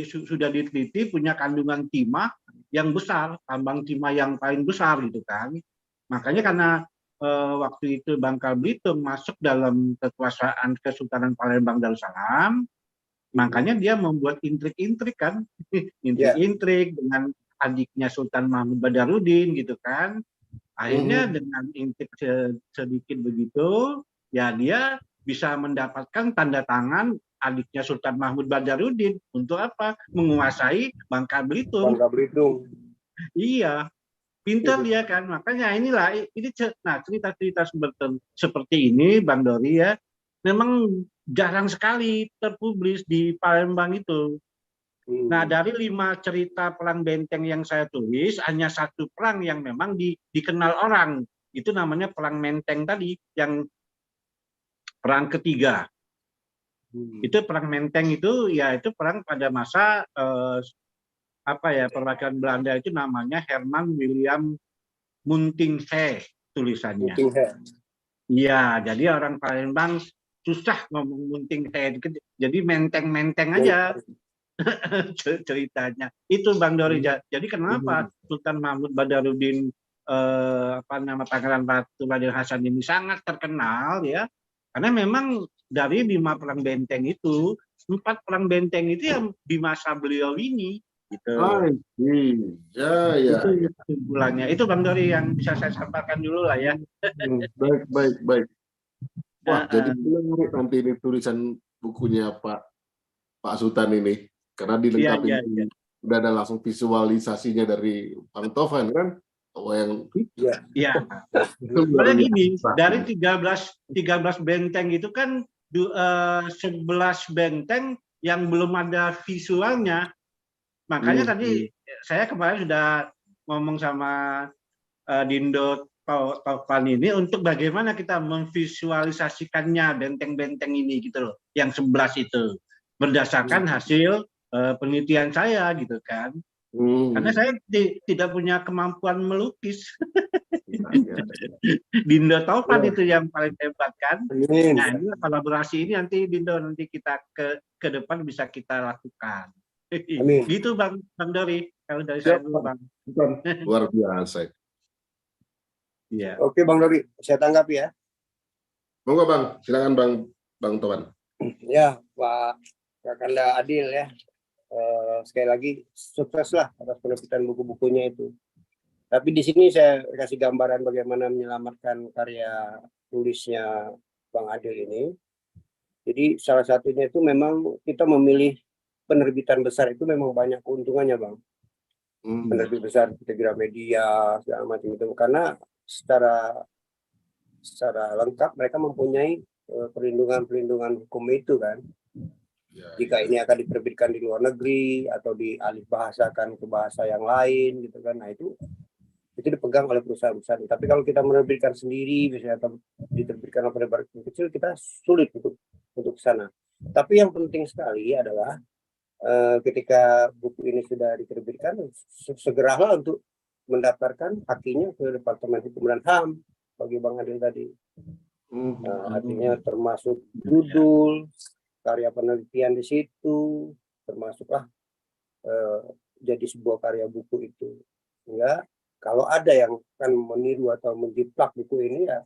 Speaker 3: sudah diteliti punya kandungan timah yang besar, tambang timah yang paling besar gitu kan. Makanya karena waktu itu Bangka Belitung masuk dalam kekuasaan Kesultanan Palembang Darussalam, makanya dia membuat intrik-intrik kan, intrik-intrik dengan adiknya Sultan Mahmud Badarudin gitu kan. Akhirnya dengan intrik sedikit begitu, ya dia bisa mendapatkan tanda tangan adiknya Sultan Mahmud Badarudin untuk apa? Menguasai Bangka Belitung.
Speaker 2: Bangka Belitung.
Speaker 3: Iya, pintar dia kan. Makanya inilah cerita-cerita seperti ini, Bang Dori ya, memang jarang sekali terpublis di Palembang itu. Nah, dari 5 cerita perang benteng yang saya tulis, hanya 1 perang yang memang dikenal orang. Itu namanya perang Menteng tadi, yang perang ketiga. Itu perang Menteng itu, ya itu perang pada masa perwakilan Belanda itu namanya Herman William Muntinghe tulisannya. Iya, jadi orang Palembang susah ngomong Muntinghe, jadi menteng-menteng aja ceritanya. Itu Bang Dori. Jadi kenapa Sultan Mahmud Badarudin Pangeran Ratu Raden Hasan ini sangat terkenal ya? Karena memang dari 5 perang benteng itu, 4 perang benteng itu yang di masa beliau ini. Gitu. Itu kesimpulannya. Itu Bang Dori yang bisa saya sampaikan dulu lah ya.
Speaker 1: Baik. Wah, jadi menarik nanti ini tulisan bukunya Pak Sultan ini, karena dilengkapi udah ada langsung visualisasinya dari Bang Tovan kan.
Speaker 3: Sebenarnya gini, dari 13 benteng itu kan 11 benteng yang belum ada visualnya. Makanya tadi saya kemarin sudah ngomong sama Dindo Tovan ini untuk bagaimana kita memvisualisasikannya benteng-benteng ini gitu loh, yang 11 itu berdasarkan hasil penelitian saya gitu kan. Karena saya tidak punya kemampuan melukis. Dindo Tovan itu yang paling hebat kan. Nah, ini kolaborasi ini nanti Dindo kita ke depan bisa kita lakukan. Gitu Bang Dori. Kalau dari saya dulu Bang.
Speaker 1: Luar biasa.
Speaker 2: Iya. Oke Bang Dori, saya tanggapi ya.
Speaker 1: Monggo Bang, silakan Bang Tovan.
Speaker 2: Ya Pak Kakanda Adil ya. Sekali lagi sukseslah atas penerbitan buku-bukunya itu. Tapi di sini saya kasih gambaran bagaimana menyelamatkan karya tulisnya Bang Adil ini. Jadi salah satunya itu memang kita memilih penerbitan besar itu memang banyak keuntungannya Bang. Penerbit besar seperti Gramedia segala macam itu, karena secara lengkap mereka mempunyai perlindungan hukum itu kan. Jika ini akan diterbitkan di luar negeri atau dialih bahasakan ke bahasa yang lain gitu kan, nah itu dipegang oleh perusahaan-perusahaan. Tapi kalau kita menerbitkan sendiri misalnya atau diterbitkan oleh penerbit kecil, kita sulit untuk sana. Tapi yang penting sekali adalah ketika buku ini sudah diterbitkan, segeralah untuk mendaftarkan hakinya ke Departemen Hukum dan HAM bagi Bang Adil tadi. Artinya termasuk judul, karya penelitian di situ, termasuklah jadi sebuah karya buku itu. Sehingga kalau ada yang akan meniru atau menjiplak buku ini, ya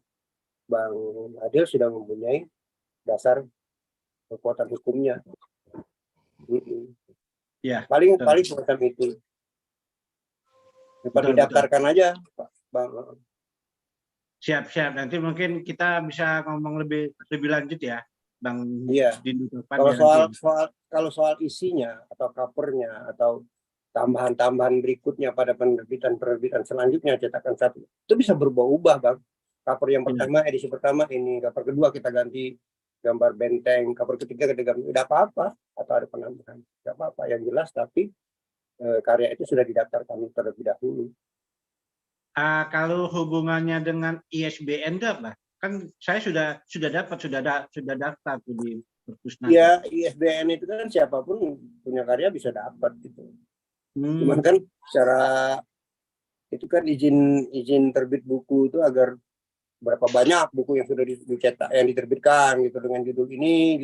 Speaker 2: Bang Adil sudah mempunyai dasar kekuatan hukumnya. Paling semacam itu. Dapat didaftarkan aja, Bang.
Speaker 3: Siap. Nanti mungkin kita bisa ngomong lebih lanjut ya. Bang.
Speaker 2: Iya. Kalau soal isinya atau covernya atau tambahan-tambahan berikutnya pada penerbitan selanjutnya cetakan 1 itu bisa berubah-ubah Bang. Cover yang pertama, edisi pertama ini, cover kedua kita ganti gambar benteng, cover ketiga kita ganti, tidak apa-apa. atau ada penambahan, nggak apa-apa yang jelas, tapi karya itu sudah didaftarkan terlebih dahulu.
Speaker 3: Kalau hubungannya dengan ISBN itu apa? Kan saya sudah daftar tuh di Perpusnas.
Speaker 2: Ya, ISBN itu kan siapapun punya karya bisa dapat gitu. Cuman kan secara itu kan izin terbit buku itu agar berapa banyak buku yang sudah dicetak, yang diterbitkan gitu dengan judul ini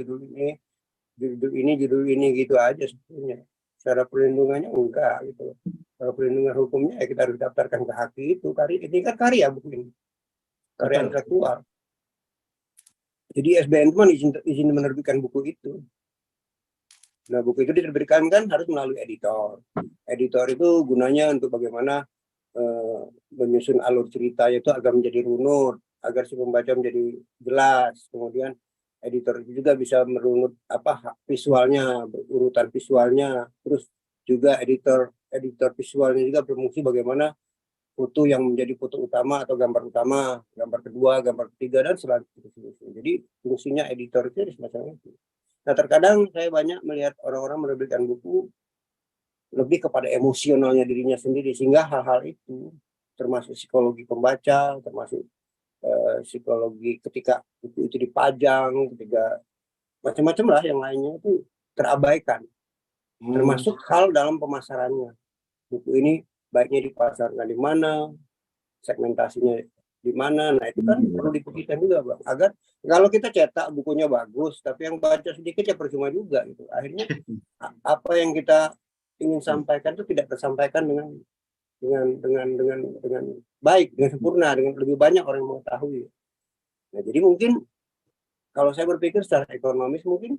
Speaker 2: gitu aja sebetulnya. Secara perlindungannya enggak gitu. Kalau perlindungan hukumnya ya kita harus daftarkan ke haki itu. Ini kan karya buku ini, karya intelektual. Jadi SBN itu izin menerbitkan buku itu. Nah, buku itu diterbitkan kan harus melalui editor. Editor itu gunanya untuk bagaimana menyusun alur cerita itu agar menjadi runut, agar si pembaca menjadi jelas. Kemudian editor itu juga bisa merunut visualnya, urutan visualnya. Terus juga editor visualnya juga berfungsi bagaimana foto yang menjadi foto utama atau gambar utama, gambar kedua, gambar ketiga, dan selanjutnya. Jadi fungsinya editor itu semacam itu. Nah, terkadang saya banyak melihat orang-orang menerbitkan buku lebih kepada emosionalnya dirinya sendiri, sehingga hal-hal itu termasuk psikologi pembaca, termasuk psikologi ketika buku itu dipajang, ketika macam-macam lah yang lainnya itu terabaikan. Termasuk hal dalam pemasarannya. Buku ini baiknya dipasarkan di mana, segmentasinya di mana. Nah, itu kan perlu dipikirkan juga, Bang. Agar kalau kita cetak bukunya bagus, tapi yang baca sedikit ya percuma juga gitu. Akhirnya apa yang kita ingin sampaikan itu tidak tersampaikan dengan baik, dengan sempurna, dengan lebih banyak orang yang mengetahui. Nah, jadi mungkin kalau saya berpikir secara ekonomis, mungkin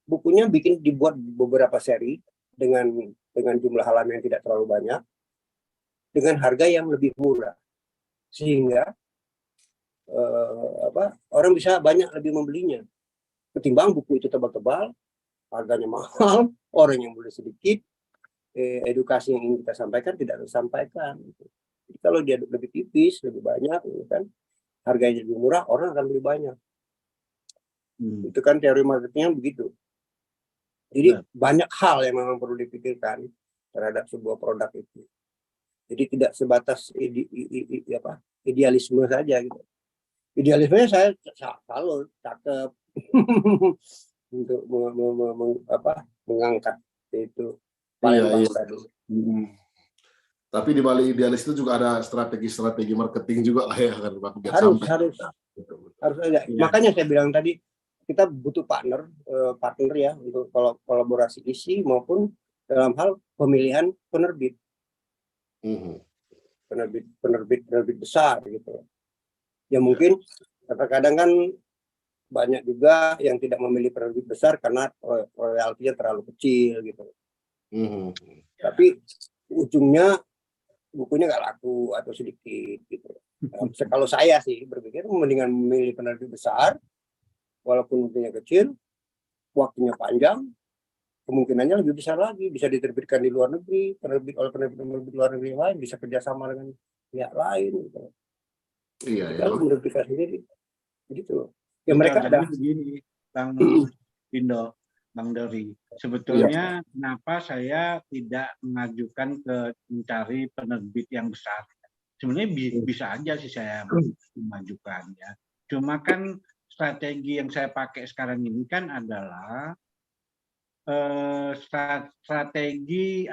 Speaker 2: bukunya dibuat beberapa seri dengan jumlah halaman yang tidak terlalu banyak, dengan harga yang lebih murah, sehingga orang bisa banyak lebih membelinya ketimbang buku itu tebal-tebal, harganya mahal, orang yang beli sedikit, edukasi yang ingin kita sampaikan tidak tersampaikan. Jadi kalau dia lebih tipis, lebih banyak, kan harganya lebih murah, orang akan beli banyak. Itu kan teori marketingnya begitu. Jadi banyak hal yang memang perlu dipikirkan terhadap sebuah produk itu. Jadi tidak sebatas idealisme saja gitu. Idealismenya saya salut, cakep untuk mengangkat itu.
Speaker 1: Tadi. Tapi di balik idealis itu juga ada strategi marketing juga lah ya,
Speaker 2: harus ada. Ya. Makanya saya bilang tadi kita butuh partner ya untuk kolaborasi isi maupun dalam hal pemilihan penerbit. Penerbit besar gitu. Ya mungkin kadang-kadang kan banyak juga yang tidak memilih penerbit besar karena royaltinya terlalu kecil gitu. Tapi ujungnya bukunya nggak laku atau sedikit gitu. Kalau saya sih berpikir mendingan memilih penerbit besar, walaupun bukunya kecil, waktunya panjang, kemungkinannya lebih besar lagi, bisa diterbitkan di luar negeri, oleh penerbit luar negeri lain, bisa kerjasama dengan pihak lain gitu.
Speaker 1: Iya,
Speaker 2: kalau menerbitkan sendiri gitu. Ya mereka ada
Speaker 3: begini, Bang Indo, Bang Dori. Sebetulnya kenapa saya tidak mengajukan ke mencari penerbit yang besar? Sebenarnya bisa aja sih saya mengajukan ya. Cuma kan strategi yang saya pakai sekarang ini kan adalah strategi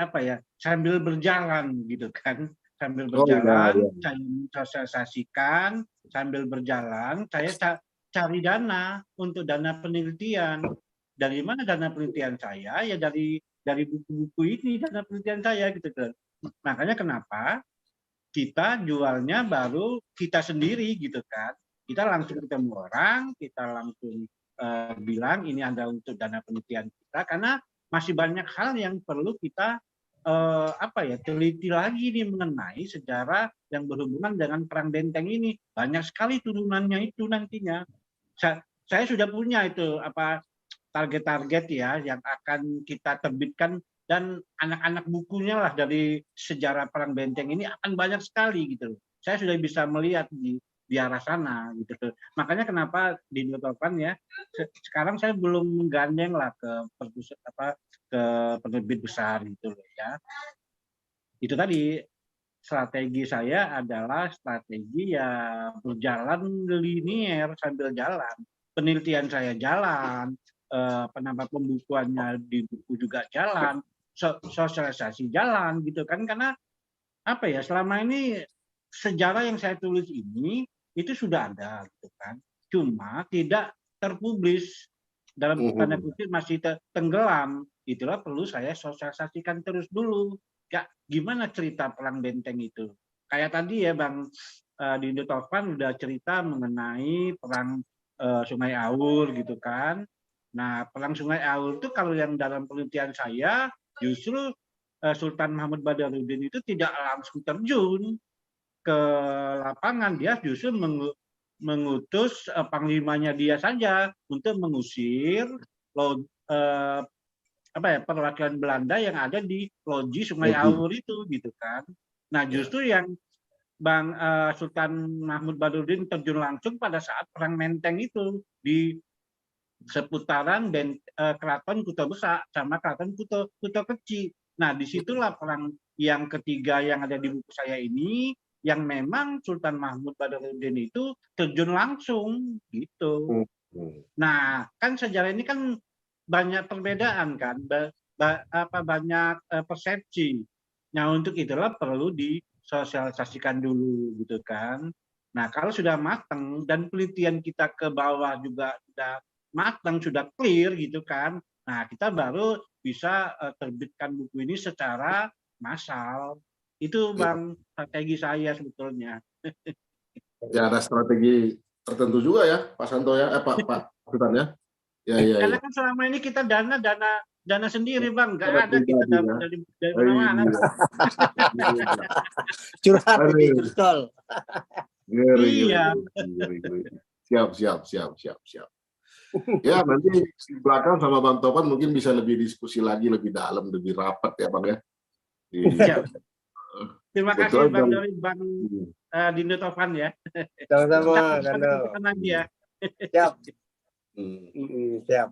Speaker 3: sambil berjalan gitu kan. Sambil berjalan saya sosialisasikan, sambil berjalan saya cari dana untuk dana penelitian. Dari mana dana penelitian saya? Ya dari buku-buku ini dana penelitian saya gitu kan. Makanya kenapa kita jualnya baru kita sendiri gitu kan. Kita langsung ketemu orang, kita langsung bilang ini ada untuk dana penelitian kita, karena masih banyak hal yang perlu kita teliti lagi nih mengenai sejarah yang berhubungan dengan Perang Benteng ini. Banyak sekali turunannya itu nantinya. Saya sudah punya itu target-target ya yang akan kita terbitkan, dan anak-anak bukunya lah dari sejarah Perang Benteng ini akan banyak sekali gitu. Saya sudah bisa melihat di di arah sana gitu. Makanya kenapa di Topan ya sekarang saya belum menggandeng lah ke ke penerbit besar gitu loh ya. Itu tadi strategi saya adalah strategi ya berjalan linier sambil jalan. Penelitian saya jalan, penambah pembukuannya di buku juga jalan, sosialisasi jalan gitu kan, karena apa ya, selama ini sejarah yang saya tulis ini itu sudah ada gitu kan, cuma tidak terpublis, dalam tanda kutip masih tenggelam. Itulah perlu saya sosialisasikan terus dulu. Ya, gimana cerita Perang Benteng itu? Kayak tadi ya Bang Dindo Taufan udah cerita mengenai perang Sungai Aur gitu kan. Nah, perang Sungai Aur itu kalau yang dalam penelitian saya justru Sultan Mahmud Badarudin itu tidak langsung terjun ke lapangan, dia justru mengutus panglimanya dia saja untuk mengusir perwakilan Belanda yang ada di loji Sungai Aur itu gitu kan. Nah, justru yang Bang Sultan Mahmud Badarudin terjun langsung pada saat perang Menteng itu di seputaran Keraton Kuto Besar sama Keraton Kuto Kecil. Nah, disitulah perang yang ketiga yang ada di buku saya ini, yang memang Sultan Mahmud Badarudin itu terjun langsung gitu. Nah, kan sejarah ini kan banyak perbedaan kan, banyak persepsi. Nah, untuk itulah perlu disosialisasikan dulu gitu kan. Nah, kalau sudah matang dan penelitian kita ke bawah juga sudah matang, sudah clear gitu kan. Nah, kita baru bisa terbitkan buku ini secara massal. Itu Bang strategi saya sebetulnya.
Speaker 1: Ya ada strategi tertentu juga ya, Pak Santo ya, Pak Sultan ya.
Speaker 3: Karena kan selama ini kita dana sendiri Bang, nggak ada kita dapat dari mana-mana.
Speaker 2: Curhat ini betul.
Speaker 3: Iya.
Speaker 1: Siap. Ya nanti di belakang sama Bang Topan mungkin bisa lebih diskusi lagi lebih dalam, lebih rapat ya Bang ya.
Speaker 3: Terima kasih Bang dari Bang Dindo Topan ya.
Speaker 2: Sama-sama.
Speaker 3: Lagi ya.
Speaker 2: Siap. Siap.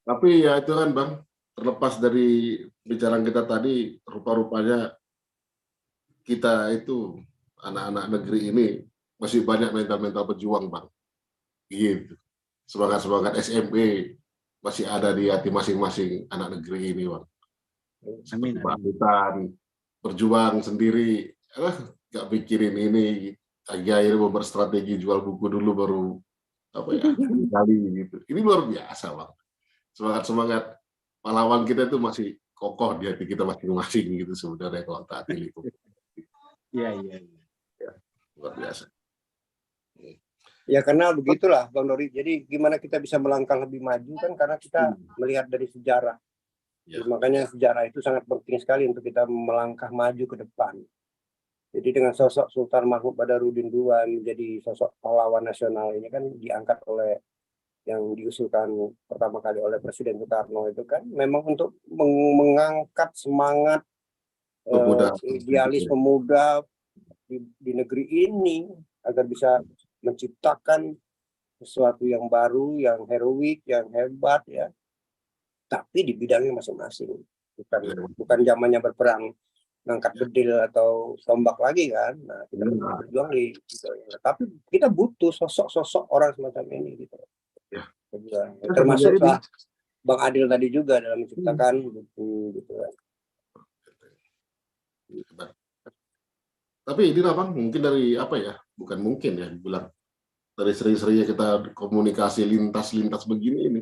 Speaker 1: Tapi ya itu kan Bang, terlepas dari bicara kita tadi, rupa-rupanya kita itu anak-anak negeri ini masih banyak mental-mental pejuang Bang. Gitu. Semangat-semangat SMP masih ada di hati masing-masing anak negeri ini Bang. Seperti Pak Sultan, berjuang sendiri, nggak pikirin ini, akhirnya mau berstrategi jual buku dulu baru kali gitu. Ini luar biasa Bang. Semangat pahlawan kita itu masih kokoh di hati kita masing-masing gitu sebenarnya kalau tak itu.
Speaker 3: Iya.
Speaker 1: Ya, luar biasa.
Speaker 2: Ya karena begitulah Bang Dori. Jadi gimana kita bisa melangkah lebih maju kan karena kita melihat dari sejarah. Ya. Makanya sejarah itu sangat penting sekali untuk kita melangkah maju ke depan. Jadi dengan sosok Sultan Mahmud Badarudin II menjadi sosok pahlawan nasional ini kan diangkat oleh yang diusulkan pertama kali oleh Presiden Soekarno itu kan memang untuk mengangkat semangat idealis pemuda di negeri ini agar bisa menciptakan sesuatu yang baru, yang heroik, yang hebat ya. Tapi di bidangnya masing-masing. Bukan zamannya berperang ngangkat bedil atau tombak lagi kan. Nah, kita berjuang di gitu. Tapi kita butuh sosok-sosok orang semacam ini gitu. Ya. Termasuk Bang Adil tadi juga dalam menciptakan buku gitu kan.
Speaker 1: Tapi ini Bang, mungkin dari apa ya? Bukan mungkin ya dibilang dari sering-seringnya kita komunikasi lintas begini ini.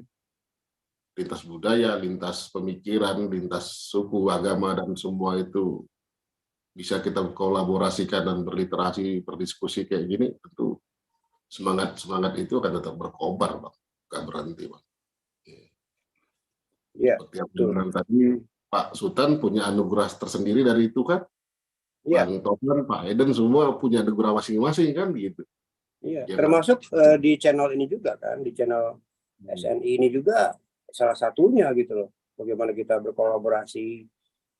Speaker 1: Lintas budaya, lintas pemikiran, lintas suku, agama dan semua itu bisa kita kolaborasikan dan berliterasi, berdiskusi kayak gini, tentu semangat itu akan tetap berkobar Bang, nggak berhenti Bang.
Speaker 2: Ya,
Speaker 1: seperti tadi Pak Sultan punya anugerah tersendiri dari itu kan. Ya. Bang Topan, Pak Eden semua punya anugerah masing-masing kan gitu.
Speaker 2: Iya, ya, termasuk di channel ini juga kan, di channel SNI ini juga salah satunya gitu loh. Bagaimana kita berkolaborasi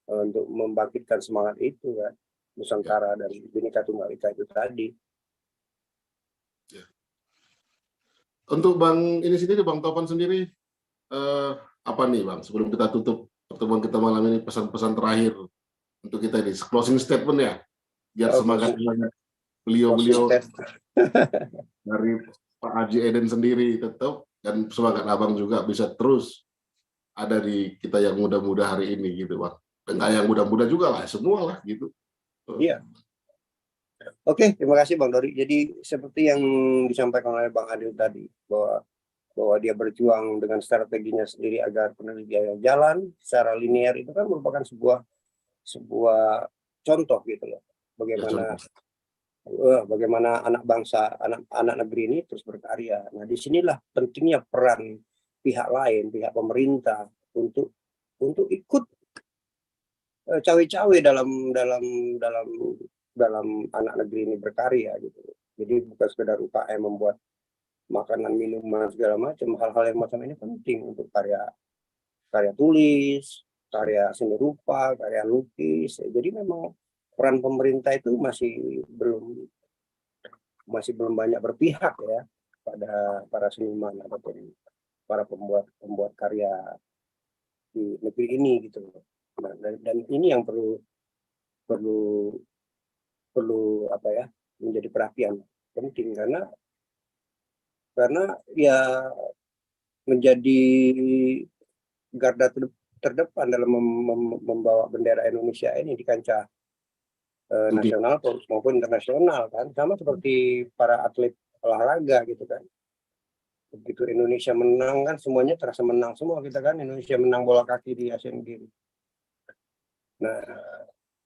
Speaker 2: untuk membangkitkan semangat itu kan, Nusantara dan Bhinneka Tunggal Ika itu tadi.
Speaker 1: Untuk Bang ini sendiri, Bang Topan sendiri, apa nih Bang, sebelum kita tutup pertemuan kita malam ini, pesan-pesan terakhir untuk kita ini, closing statement ya, biar semangat beliau-beliau dari Pak Haji Eden sendiri tetap, dan semangat Abang juga bisa terus ada di kita yang muda-muda hari ini gitu Bang. Dan nggak yang muda-muda juga lah, semua lah gitu.
Speaker 2: Iya. Oke, terima kasih Bang Dori. Jadi seperti yang disampaikan oleh Bang Adil tadi, bahwa dia berjuang dengan strateginya sendiri agar penelitiannya jalan secara linear, itu kan merupakan sebuah contoh gitu loh. Bagaimana anak bangsa, anak negeri ini terus berkarya. Nah, disinilah pentingnya peran pihak lain, pihak pemerintah untuk ikut cawe-cawe dalam anak negeri ini berkarya gitu. Jadi bukan sekedar UKM membuat makanan, minuman segala macam, hal-hal yang macam ini penting untuk karya tulis, karya seni rupa, karya lukis. Jadi memang peran pemerintah itu masih belum banyak berpihak ya pada para seniman ataupun para pembuat karya di negeri ini gitu. Nah, dan ini yang perlu apa ya, menjadi perhatian penting, karena ya menjadi garda terdepan dalam membawa bendera Indonesia ini di kancah nasional maupun internasional kan, sama seperti para atlet olahraga gitu kan. Begitu Indonesia menang kan semuanya terasa menang semua kita kan. Indonesia menang bola kaki di Asian Games. Nah,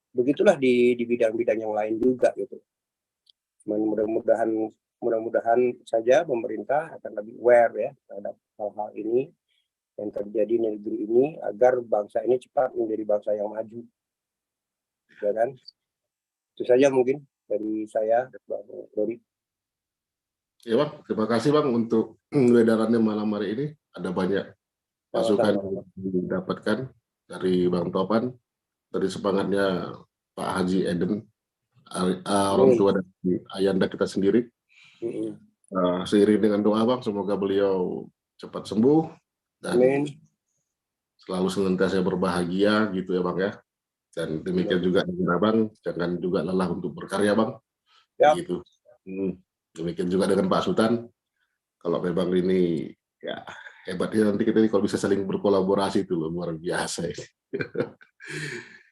Speaker 2: begitulah di bidang-bidang yang lain juga gitu. Mudah-mudahan saja pemerintah akan lebih aware ya terhadap hal-hal ini yang terjadi di negeri ini, agar bangsa ini cepat menjadi bangsa yang maju, ya kan? Itu saja mungkin dari saya, Bang Dori.
Speaker 1: Ya Bang, terima kasih Bang untuk edarannya malam hari ini. Ada banyak masukan yang didapatkan dari Bang Topan, dari semangatnya Pak Haji Eden, orang tua dari Ayanda kita sendiri. Seiring dengan doa Bang, semoga beliau cepat sembuh dan selalu senantiasa berbahagia gitu ya Bang ya. Dan demikian juga dengan Abang, jangan juga lelah untuk berkarya Bang. Ya. Gitu. Demikian juga dengan Pak Sultan. Kalau memang ini ya hebatnya nanti kita ini kalau bisa saling berkolaborasi itu luar biasa ini.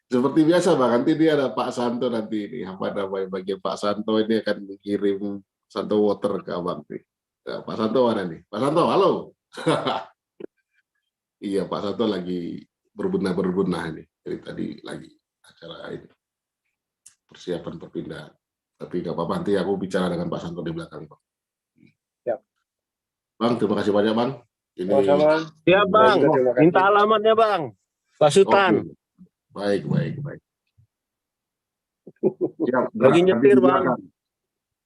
Speaker 1: Seperti biasa Bang, nanti dia ada Pak Santo nanti ini, apa namanya, bagian Pak Santo ini akan mengirim Santo Water ke Abang nih. Nah, Pak Santo mana nih? Pak Santo, halo. Iya, Pak Santo lagi berbenah ini. Jadi tadi lagi acara ini persiapan perpindahan. Tapi nggak apa-apa, nanti aku bicara dengan Pak Santo di belakang, Bang.
Speaker 2: Siap.
Speaker 1: Bang, terima kasih banyak, Bang. Ini
Speaker 4: ya, Bang. Minta alamatnya, Bang. Pak Sultan.
Speaker 1: Baik. Siap,
Speaker 4: lagi nyetir, Bang.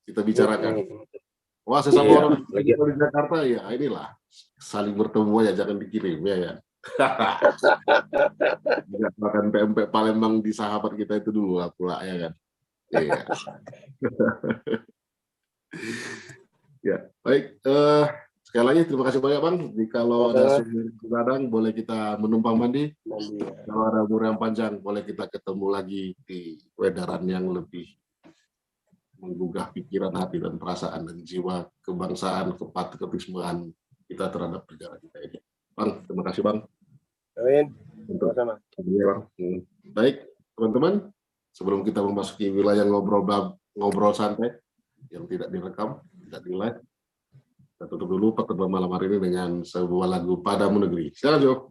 Speaker 1: Kita bicarakan. Wah, sesama orang di Jakarta ya, inilah saling bertemu aja, jangan dikirim ya. Makan PMP Palembang di sahabat kita itu dulu lah pula ya kan. Iya. Ya, baik. Sekali lagi terima kasih banyak Bang. Kalau ada kadang boleh kita menumpang mandi. Kalau ada umur yang panjang boleh kita ketemu lagi di wedaran yang lebih menggugah pikiran, hati dan perasaan dan jiwa kebangsaan, kepatriotisme kita terhadap negara kita ini. Bang, terima kasih Bang.
Speaker 2: Amin. Sama-sama.
Speaker 1: Baik, teman-teman, sebelum kita memasuki wilayah ngobrol santai yang tidak direkam, tidak di live, kita tutup dulu pertemuan malam hari ini dengan sebuah lagu Padamu Negeri. Silakan Jo.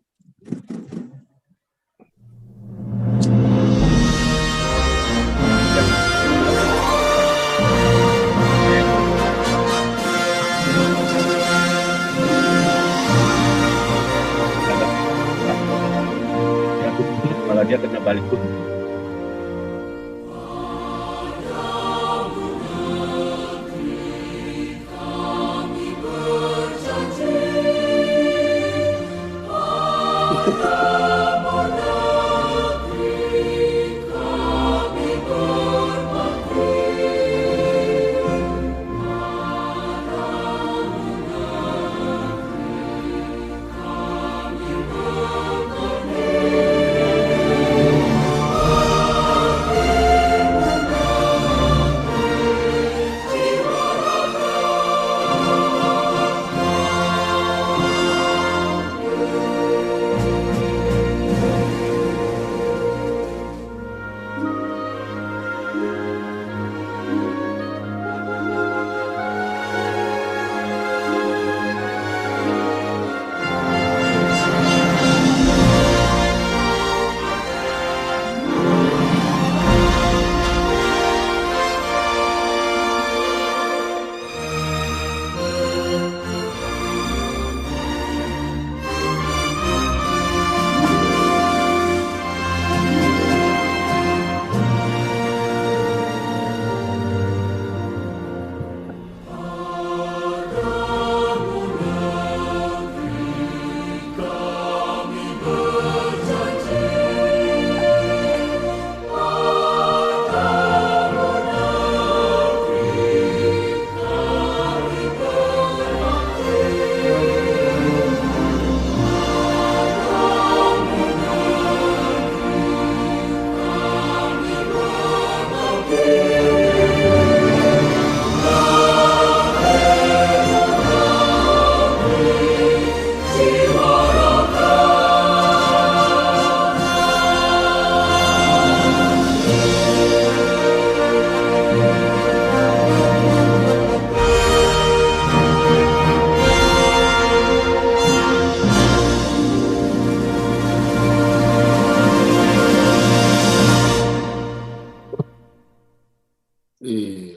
Speaker 4: Kalau dia kena balik tuh.
Speaker 1: Iya.